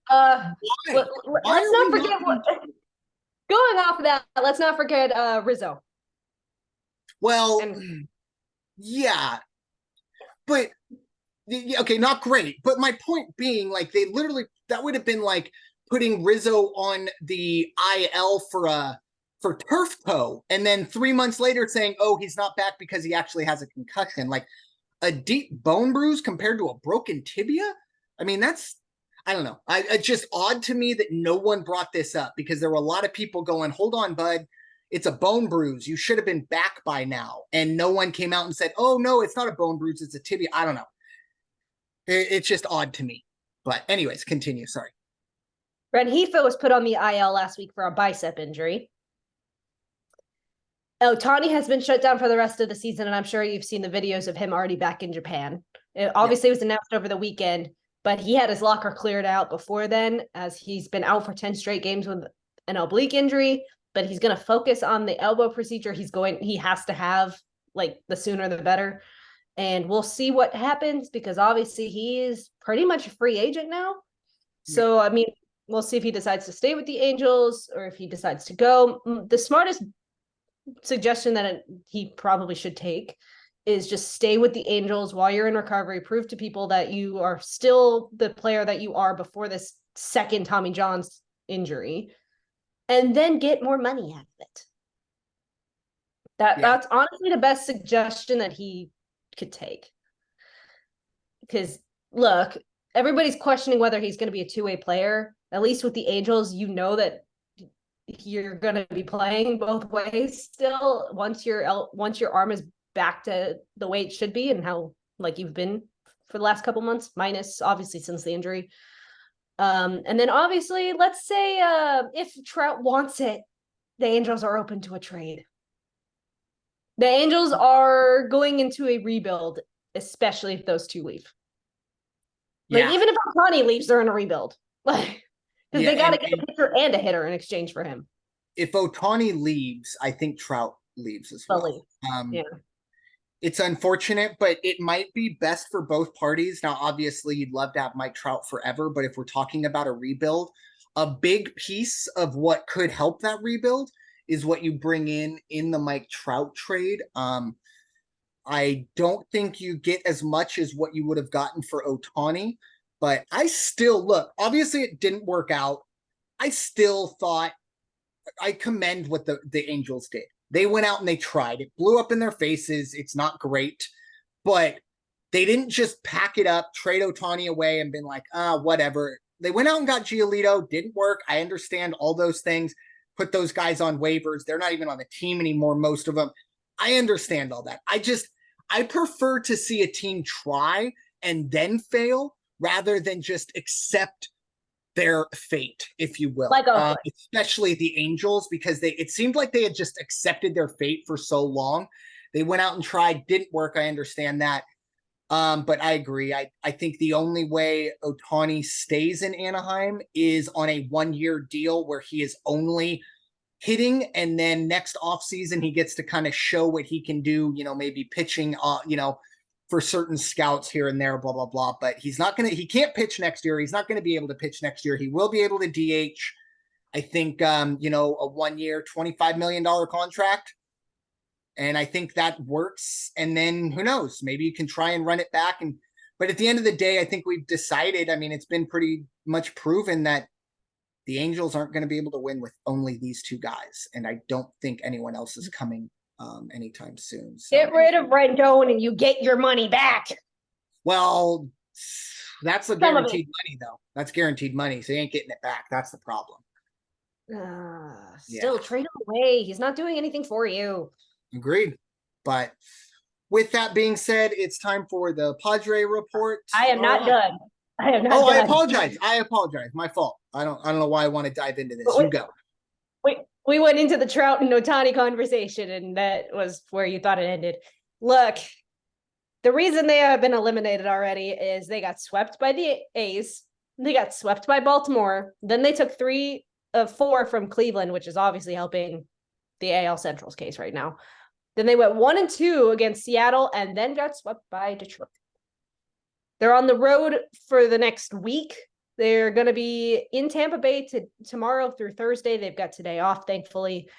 Why? Let's not forget going off of that, let's not forget Rizzo. Well, yeah. But Okay, not great. But my point being, like, they literally, that would have been like putting Rizzo on the IL for turf toe, and then 3 months later saying, "Oh, he's not back because he actually has a concussion." Like a deep bone bruise compared to a broken tibia. I mean, that's, I don't know. It's just odd to me that no one brought this up, because there were a lot of people going, "Hold on, bud. It's a bone bruise. You should have been back by now." And no one came out and said, "Oh, no, it's not a bone bruise. It's a tibia." I don't know. It's just odd to me. But anyways, continue. Sorry. Rengifo was put on the IL last week for a bicep injury. Ohtani has been shut down for the rest of the season, and I'm sure you've seen the videos of him already back in Japan. It obviously was announced over the weekend, but he had his locker cleared out before then, as he's been out for 10 straight games with an oblique injury, but he's going to focus on the elbow procedure he has to have, like, the sooner the better. And we'll see what happens, because obviously he is pretty much a free agent now. So, I mean, we'll see if he decides to stay with the Angels or if he decides to go. The smartest suggestion that he probably should take is just stay with the Angels while you're in recovery, prove to people that you are still the player that you are before this second Tommy John's injury, and then get more money out of it. That's honestly the best suggestion that he could take. Because look, everybody's questioning whether he's going to be a two-way player. At least with the Angels, you know that you're going to be playing both ways still once your arm is back to the way it should be, and how, like, you've been for the last couple months, minus obviously since the injury. And then obviously, let's say if Trout wants it, the Angels are open to a trade. The Angels are going into a rebuild, especially if those two leave. Like, even if Ohtani leaves, they're in a rebuild. Like, because they got to get a pitcher and a hitter in exchange for him. If Ohtani leaves, I think Trout leaves as well. It's unfortunate, but it might be best for both parties. Now, obviously, you'd love to have Mike Trout forever, but if we're talking about a rebuild, a big piece of what could help that rebuild is what you bring in the Mike Trout trade. I don't think you get as much as what you would have gotten for Ohtani, but I still, look, obviously it didn't work out. I still thought, I commend what the Angels did. They went out and they tried. It blew up in their faces. It's not great, but they didn't just pack it up, trade Ohtani away, and been like, whatever. They went out and got Giolito. Didn't work. I understand all those things. Put those guys on waivers. They're not even on the team anymore, most of them. I understand all that. I prefer to see a team try and then fail rather than just accept their fate, if you will. Especially the Angels, because it seemed like they had just accepted their fate for so long. They went out and tried, didn't work. I understand that. But I agree. I think the only way Ohtani stays in Anaheim is on a 1-year deal where he is only hitting, and then next offseason he gets to kind of show what he can do, maybe pitching, for certain scouts here and there, blah, blah, blah. But he can't pitch next year. He's not going to be able to pitch next year. He will be able to DH. I think, a 1-year, $25 million contract. And I think that works. And then who knows, maybe you can try and run it back. But at the end of the day, I think we've decided, it's been pretty much proven that the Angels aren't going to be able to win with only these two guys. And I don't think anyone else is coming anytime soon. So. Get rid of Rendon and you get your money back. Well, that's a guaranteed money, though. That's guaranteed money, so you ain't getting it back. That's the problem. Still, trade him away. He's not doing anything for you. Agreed. But with that being said, it's time for the Padre report. I am not done. Done. I apologize. My fault. I don't know why I want to dive into this. You go. We went into the Trout and Ohtani conversation, and that was where you thought it ended. Look, the reason they have been eliminated already is they got swept by the A's. They got swept by Baltimore. Then they took 3 of 4 from Cleveland, which is obviously helping the AL Central's case right now. Then they went 1-2 against Seattle, and then got swept by Detroit. They're on the road for the next week. They're going to be in Tampa Bay tomorrow through Thursday. They've got today off, thankfully.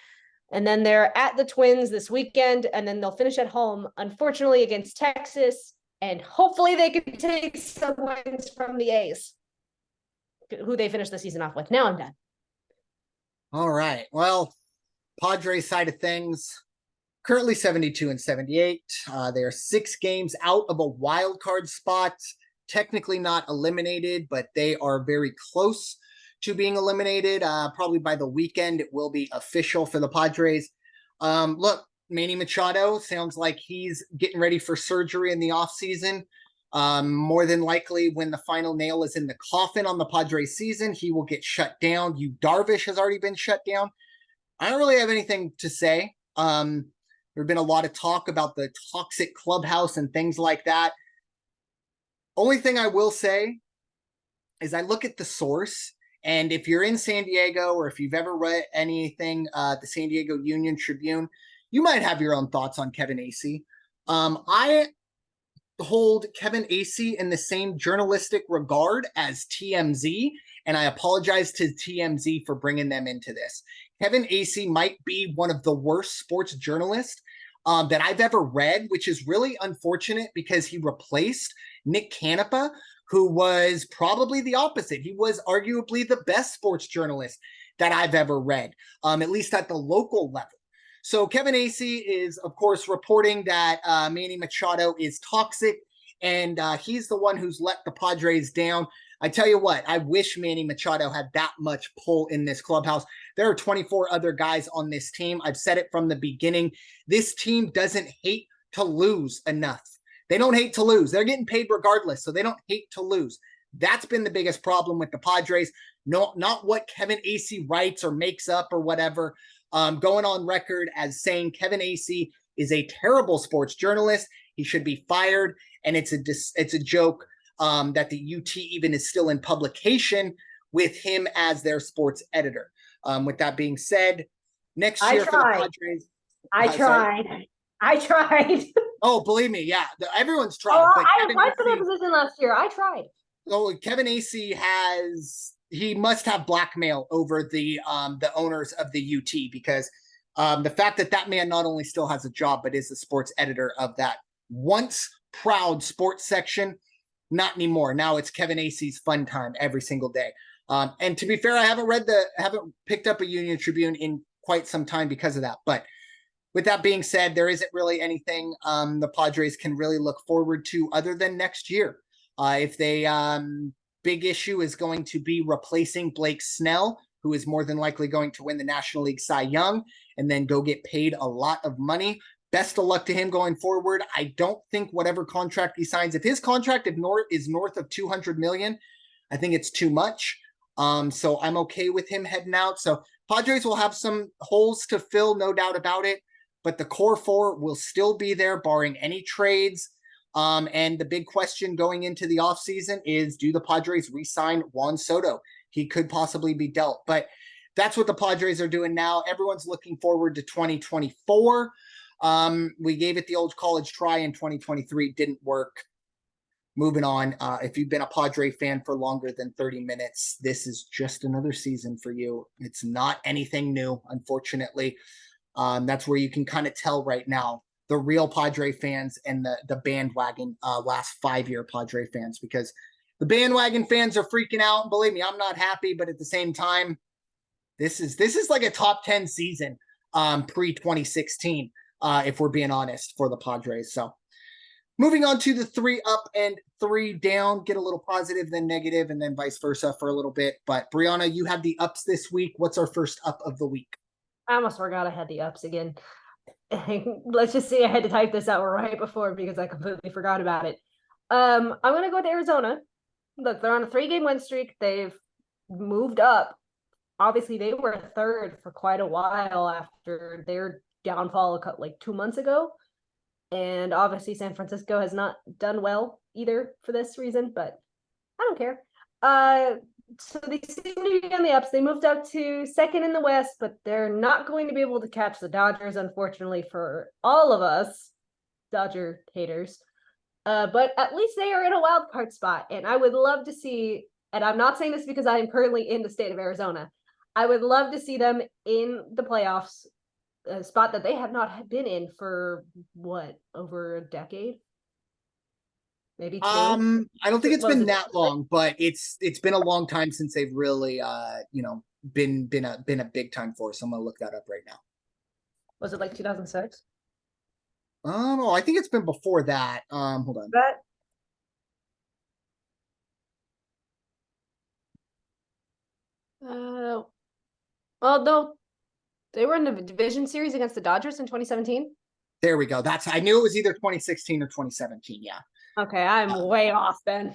And then they're at the Twins this weekend, and then they'll finish at home, unfortunately, against Texas. And hopefully they can take some wins from the A's, who they finished the season off with. Now I'm done. All right. Well, Padres side of things, currently 72 and 78. They are 6 games out of a wild card spot. Technically not eliminated, but they are very close to being eliminated. Probably by the weekend, it will be official for the Padres. Look, Manny Machado sounds like he's getting ready for surgery in the offseason. More than likely, when the final nail is in the coffin on the Padres season, he will get shut down. Yu Darvish has already been shut down. I don't really have anything to say. There's been a lot of talk about the toxic clubhouse and things like that. Only thing I will say is I look at the source, and if you're in San Diego or if you've ever read anything, the San Diego Union Tribune, you might have your own thoughts on Kevin Acee. I hold Kevin Acee in the same journalistic regard as TMZ, and I apologize to TMZ for bringing them into this. Kevin Acee might be one of the worst sports journalists that I've ever read, which is really unfortunate because he replaced Nick Canepa, who was probably the opposite. He was arguably the best sports journalist that I've ever read, at least at the local level. So Kevin Acee is, of course, reporting that Manny Machado is toxic, and he's the one who's let the Padres down. I tell you what, I wish Manny Machado had that much pull in this clubhouse. There are 24 other guys on this team. I've said it from the beginning. This team doesn't hate to lose enough. They don't hate to lose. They're getting paid regardless, so they don't hate to lose. That's been the biggest problem with the Padres. No, not what Kevin Acee writes or makes up or whatever. Going on record as saying Kevin Acee is a terrible sports journalist. He should be fired, and it's a joke that the UT even is still in publication with him as their sports editor. With that being said, next year for the Padres, I tried. Oh, believe me, yeah, everyone's tried. Oh, I applied for that position last year. I tried. So Kevin Acee he must have blackmail over the owners of the UT, because the fact that man not only still has a job but is the sports editor of that once proud sports section, not anymore. Now it's Kevin Acee's fun time every single day. And to be fair, I haven't picked up a Union Tribune in quite some time because of that. But with that being said, there isn't really anything the Padres can really look forward to other than next year. If they big issue is going to be replacing Blake Snell, who is more than likely going to win the National League Cy Young and then go get paid a lot of money. Best of luck to him going forward. I don't think whatever contract he signs, if his contract is north of $200 million, I think it's too much. So I'm okay with him heading out. So Padres will have some holes to fill, no doubt about it, but the core four will still be there, barring any trades. And the big question going into the offseason is, do the Padres re-sign Juan Soto? He could possibly be dealt, but that's what the Padres are doing now. Everyone's looking forward to 2024. We gave it the old college try in 2023. Didn't work. Moving on. If you've been a Padre fan for longer than 30 minutes, this is just another season for you. It's not anything new, unfortunately. That's where you can kind of tell right now the real Padre fans and the bandwagon last 5-year Padre fans, because the bandwagon fans are freaking out. And believe me, I'm not happy, but at the same time, this is like a top 10 season pre-2016, if we're being honest, for the Padres. So moving on to the 3 up and 3 down, get a little positive, then negative, and then vice versa for a little bit. But Bryanna, you have the ups this week. What's our first up of the week? I almost forgot I had the ups again. Let's just say I had to type this out right before because I completely forgot about it. I'm going to go with Arizona. Look, they're on a 3-game win streak. They've moved up. Obviously, they were third for quite a while after their downfall like 2 months ago. And obviously, San Francisco has not done well either for this reason, but I don't care. So they seem to be on the ups. They moved up to second in the West, but they're not going to be able to catch the Dodgers, unfortunately, for all of us Dodger haters. But at least they are in a wild card spot, and I would love to see, and I'm not saying this because I am currently in the state of Arizona, I would love to see them in the playoffs, a spot that they have not been in for, over a decade? Maybe two. I don't think it's What was been it? that long, but it's been a long time since they've really been a big time force. I'm gonna look that up right now. Was it like 2006? Oh, I think it's been before that. Hold on. That well, no, they were in the division series against the Dodgers in 2017. There we go. I knew it was either 2016 or 2017. Yeah. Okay, I'm way off then.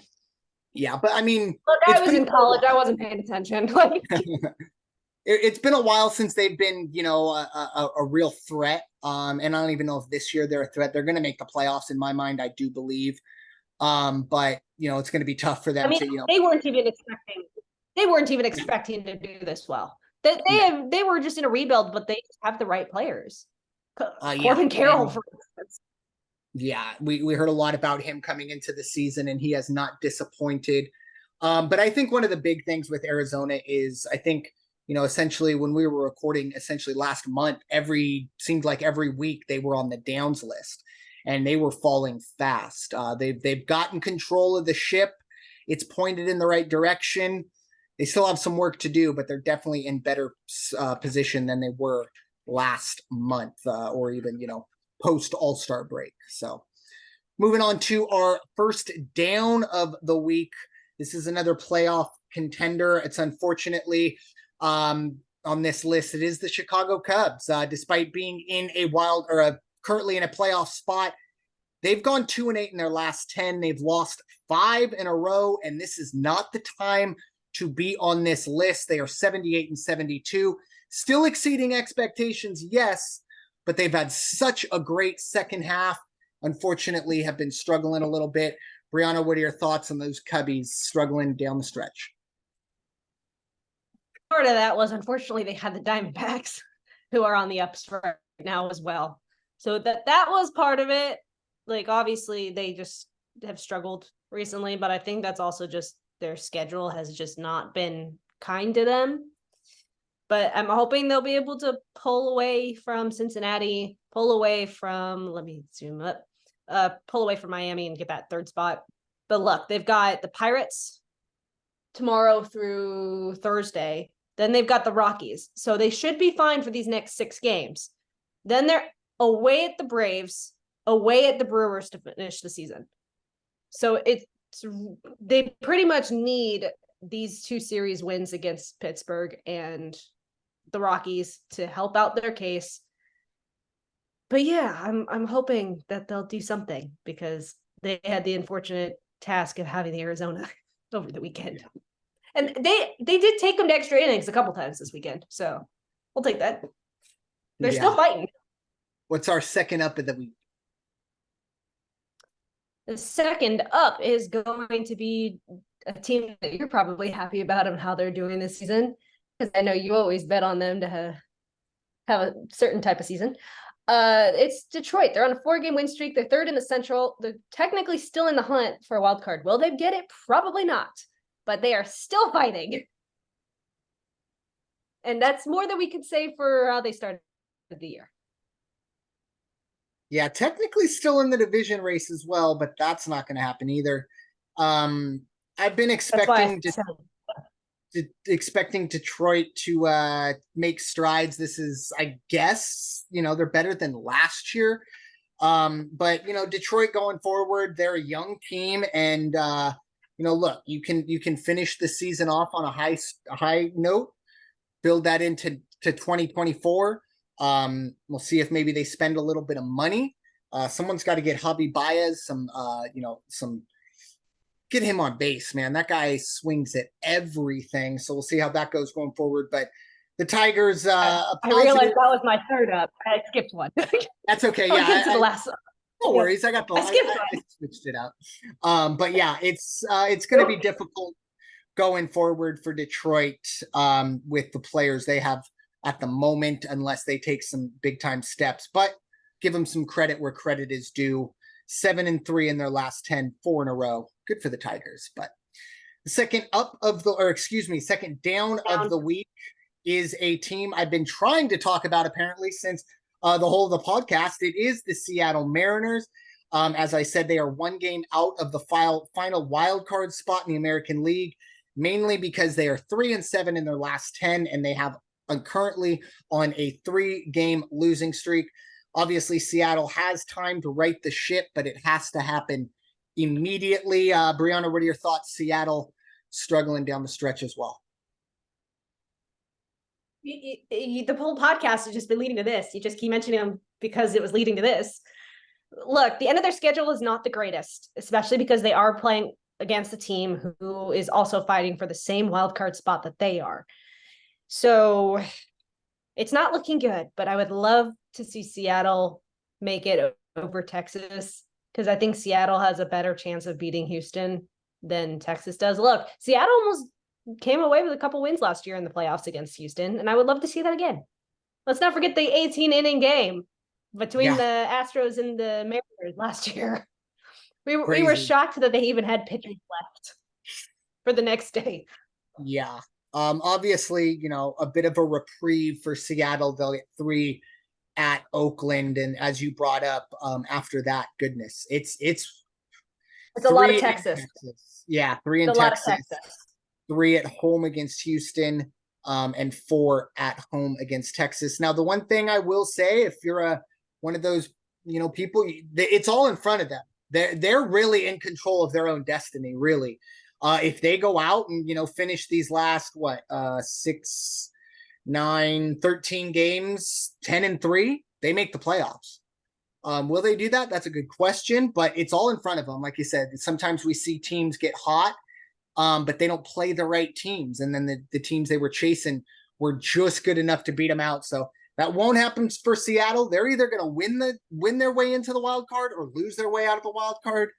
Yeah, but I mean, Look, I it's was been in college. I wasn't paying attention. Like, it's been a while since they've been, a real threat. And I don't even know if this year they're a threat. They're going to make the playoffs in my mind, I do believe. But it's going to be tough for I them mean, to. they weren't even expecting. They weren't even expecting to do this well. They were just in a rebuild, but they just have the right players. Yeah, Corbin Carroll, for instance. yeah, we heard a lot about him coming into the season, and he has not disappointed. But I think one of the big things with Arizona is, I think, essentially when we were recording essentially last month, seemed like every week they were on the downs list and they were falling fast. They've gotten control of the ship. It's pointed in the right direction. They still have some work to do, but they're definitely in better position than they were last month, or even, post All-Star break. So moving on to our first down of the week. This is another playoff contender. It's unfortunately on this list, it is the Chicago Cubs. Despite being in currently in a playoff spot, they've gone 2-8 in their last 10. They've lost 5 in a row, and this is not the time to be on this list. They are 78-72, still exceeding expectations, yes, but they've had such a great second half. Unfortunately, have been struggling a little bit. Bryanna, what are your thoughts on those Cubbies struggling down the stretch? Part of that was, unfortunately, they had the Diamondbacks, who are on the ups right now as well. So that was part of it. Like, obviously, they just have struggled recently, but I think that's also just their schedule has just not been kind to them. But I'm hoping they'll be able to pull away from Cincinnati, pull away from, let me zoom up, pull away from Miami and get that third spot. But look, they've got the Pirates tomorrow through Thursday. Then they've got the Rockies. So they should be fine for these next 6 games. Then they're away at the Braves, away at the Brewers to finish the season. So they pretty much need these 2 series wins against Pittsburgh and the Rockies to help out their case. But yeah, I'm hoping that they'll do something, because they had the unfortunate task of having the Arizona over the weekend. And they did take them to extra innings a couple times this weekend. So we'll take that. They're still fighting. What's our second up of the week? The second up is going to be a team that you're probably happy about and how they're doing this season, because I know you always bet on them to have a certain type of season. It's Detroit. They're on a 4-game win streak. They're third in the Central. They're technically still in the hunt for a wild card. Will they get it? Probably not, but they are still fighting. And that's more than we could say for how they started the year. Yeah, technically still in the division race as well, but that's not going to happen either. I've been expecting Detroit to make strides. This is, I guess, they're better than last year. But Detroit going forward, they're a young team, and look, you can finish the season off on a high note, build that into 2024. We'll see if maybe they spend a little bit of money. Someone's got to get Javi Baez get him on base, man. That guy swings at everything. So we'll see how that goes going forward. But the Tigers, I realized that was my third up. I skipped one. That's okay. I'll Yeah, get to the last. No worries. I switched it out. But yeah, it's going to be difficult going forward for Detroit with the players they have at the moment, unless they take some big time steps. But give them some credit where credit is due. 7-3 in their last 10, 4 in a row. Good for the Tigers. But the second down of the week is a team I've been trying to talk about apparently since the whole of the podcast. It is the Seattle Mariners. As I said, they are one game out of the final wild card spot in the American League, mainly because they are 3-7 in their last 10, and they have currently on a 3-game losing streak. Obviously, Seattle has time to right the ship, but it has to happen immediately. Bryanna, what are your thoughts? Seattle struggling down the stretch as well. The whole podcast has just been leading to this. You just keep mentioning them because it was leading to this. Look, the end of their schedule is not the greatest, especially because they are playing against a team who is also fighting for the same wild card spot that they are. So it's not looking good, but I would love to see Seattle make it over Texas, because I think Seattle has a better chance of beating Houston than Texas does. Look, Seattle almost came away with a couple wins last year in the playoffs against Houston, and I would love to see that again. Let's not forget the 18-inning game between the Astros and the Mariners last year. We were shocked that they even had pitchers left for the next day. Yeah. Obviously, a bit of a reprieve for Seattle. They'll get 3 at Oakland, and as you brought up, after that, goodness, it's a lot of Texas. Yeah, 3 in Texas, 3 at home against Houston, and 4 at home against Texas. Now, the one thing I will say, if you're one of those people, it's all in front of them. They're really in control of their own destiny, really. If they go out and finish these last 6, 9, 13 games 10-3, they make the playoffs. Will they do that? That's a good question, but it's all in front of them. Like you said, sometimes we see teams get hot, but they don't play the right teams, and then the teams they were chasing were just good enough to beat them out. So that won't happen for Seattle. They're either going to win their way into the wild card or lose their way out of the wild card.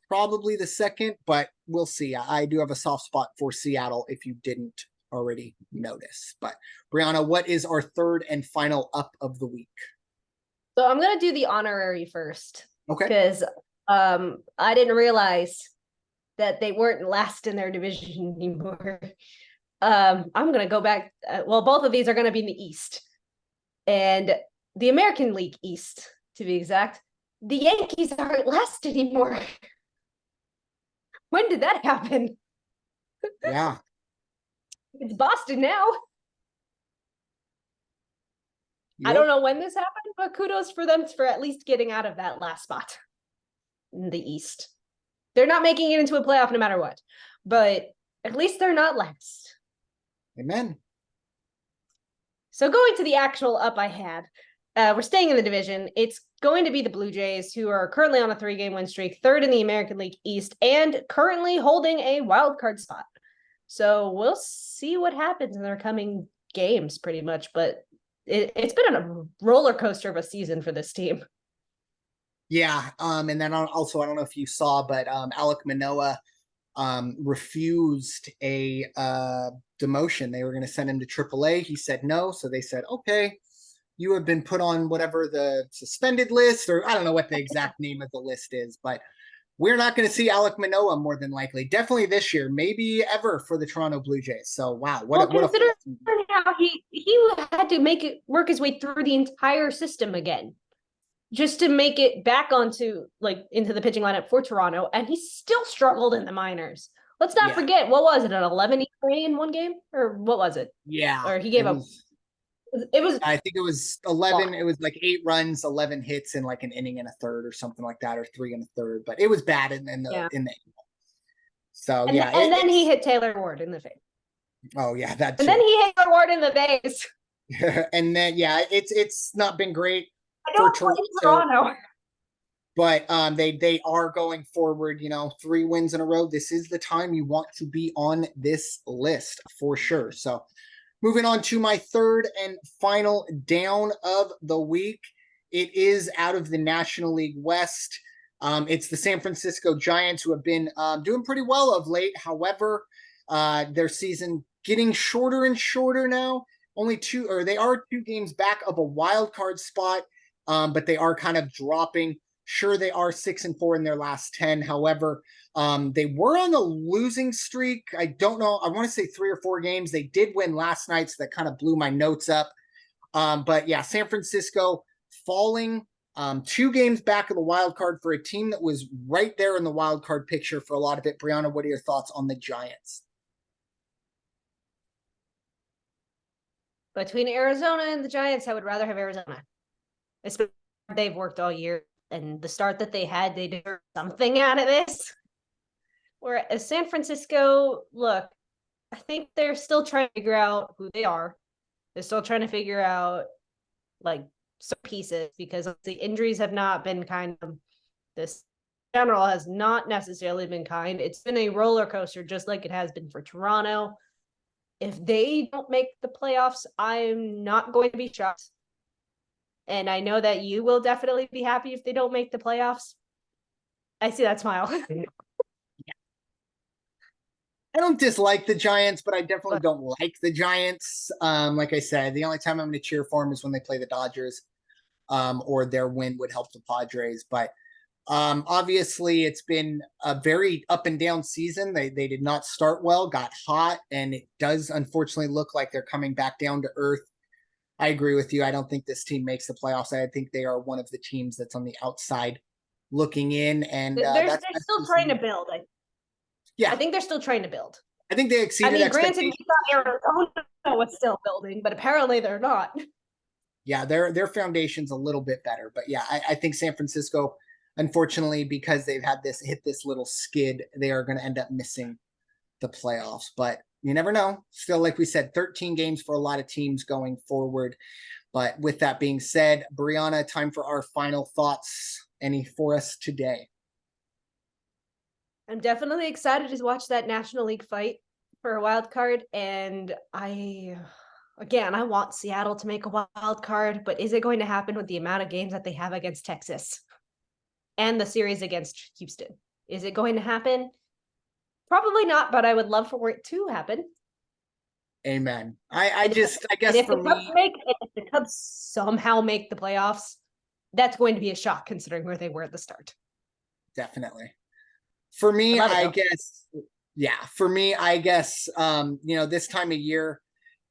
Probably the second, but we'll see. I do have a soft spot for Seattle if you didn't already notice. But Bryanna, what is our third and final up of the week? So I'm going to do the honorary first. Okay. Because I didn't realize that they weren't last in their division anymore. I'm going to go back. Both of these are going to be in the East. And the American League East, to be exact, the Yankees aren't last anymore. When did that happen? Yeah. It's Boston now. Yep. I don't know when this happened, but kudos for them for at least getting out of that last spot in the East. They're not making it into a playoff no matter what, but at least they're not last. Amen. So going to the actual up I had, we're staying in the division. It's going to be the Blue Jays, who are currently on a 3-game win streak, 3rd in the American League East, and currently holding a wild card spot. So we'll see what happens in their coming games, pretty much. But it's been a roller coaster of a season for this team. Yeah. And then also, I don't know if you saw, but Alek Manoah refused a demotion. They were going to send him to AAA. He said no. So they said, okay, you have been put on whatever the suspended list, or I don't know what the exact name of the list is, but we're not going to see Alek Manoah more than likely. Definitely this year, maybe ever for the Toronto Blue Jays. So wow, what consider how he had to make it work his way through the entire system again, just to make it back onto into the pitching lineup for Toronto, and he still struggled in the minors. Let's not forget, what was it, an 11 ERA in one game, or what was it? Yeah, or he gave up. It was. I think it was 11. It was 8 runs, 11 hits in an inning and a third, or something like that, or 3 and a third. But it was bad in the. So and then he hit Taylor Ward in the face. Oh yeah, that. And then he hit Ward in the base. And then it's not been great for Toronto. But they are going forward. 3 wins in a row. This is the time you want to be on this list for sure. So. Moving on to my third and final down of the week. It is out of the National League West. It's the San Francisco Giants, who have been doing pretty well of late. However, their season getting shorter and shorter now. They are 2 games back of a wild card spot, but they are kind of dropping. Sure, they are 6-4 in their last 10. However, they were on a losing streak. I don't know. I want to say 3 or 4 games. They did win last night, so that kind of blew my notes up. But yeah, San Francisco falling 2 games back of the wild card for a team that was right there in the wild card picture for a lot of it. Bryanna, what are your thoughts on the Giants? Between Arizona and the Giants, I would rather have Arizona. Especially they've worked all year, and the start that they had, they deserve something out of this. Whereas San Francisco, look, I think they're still trying to figure out who they are. They're still trying to figure out like some pieces because the injuries have not been kind of this general has not necessarily been kind. It's been a roller coaster, just like it has been for Toronto. If they don't make the playoffs, I'm not going to be shocked. And I know that you will definitely be happy if they don't make the playoffs. I see that smile. I don't dislike the Giants, but I definitely don't like the Giants. Like I said, the only time I'm going to cheer for them is when they play the Dodgers, or their win would help the Padres. But obviously, it's been a very up and down season. They did not start well, got hot, and it does unfortunately look like they're coming back down to earth. I agree with you. I don't think this team makes the playoffs. I think they are one of the teams that's on the outside looking in, and they're still trying to build. Yeah, I think they're still trying to build. I think they exceeded granted, we thought Arizona was still building, but apparently they're not. Yeah, their foundation's a little bit better, but yeah, I think San Francisco, unfortunately, because they've had hit this little skid, they are going to end up missing the playoffs. But you never know. Still, like we said, 13 games for a lot of teams going forward. But with that being said, Bryanna, time for our final thoughts. Any for us today? I'm definitely excited to watch that National League fight for a wild card. And I want Seattle to make a wild card, but is it going to happen with the amount of games that they have against Texas and the series against Houston? Is it going to happen? Probably not, but I would love for it to happen. Amen. I guess if for me, if the Cubs somehow make the playoffs, that's going to be a shock considering where they were at the start. Definitely. For me, I guess, this time of year,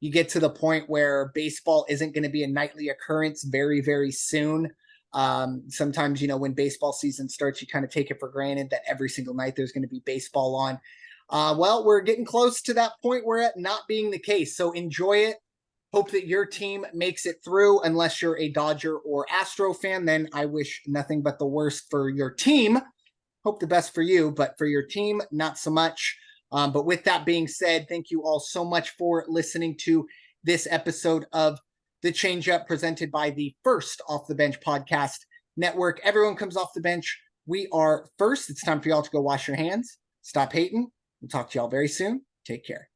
you get to the point where baseball isn't going to be a nightly occurrence very, very soon. Sometimes, when baseball season starts, you kind of take it for granted that every single night there's going to be baseball on. Well, we're getting close to that point where it not being the case. So enjoy it. Hope that your team makes it through. Unless you're a Dodger or Astro fan, then I wish nothing but the worst for your team. Hope the best for you, but for your team, not so much. But with that being said, thank you all so much for listening to this episode of The Changeup presented by the First Off the Bench podcast network. Everyone comes off the bench. We are First. It's time for y'all to go wash your hands. Stop hating. We'll talk to y'all very soon. Take care.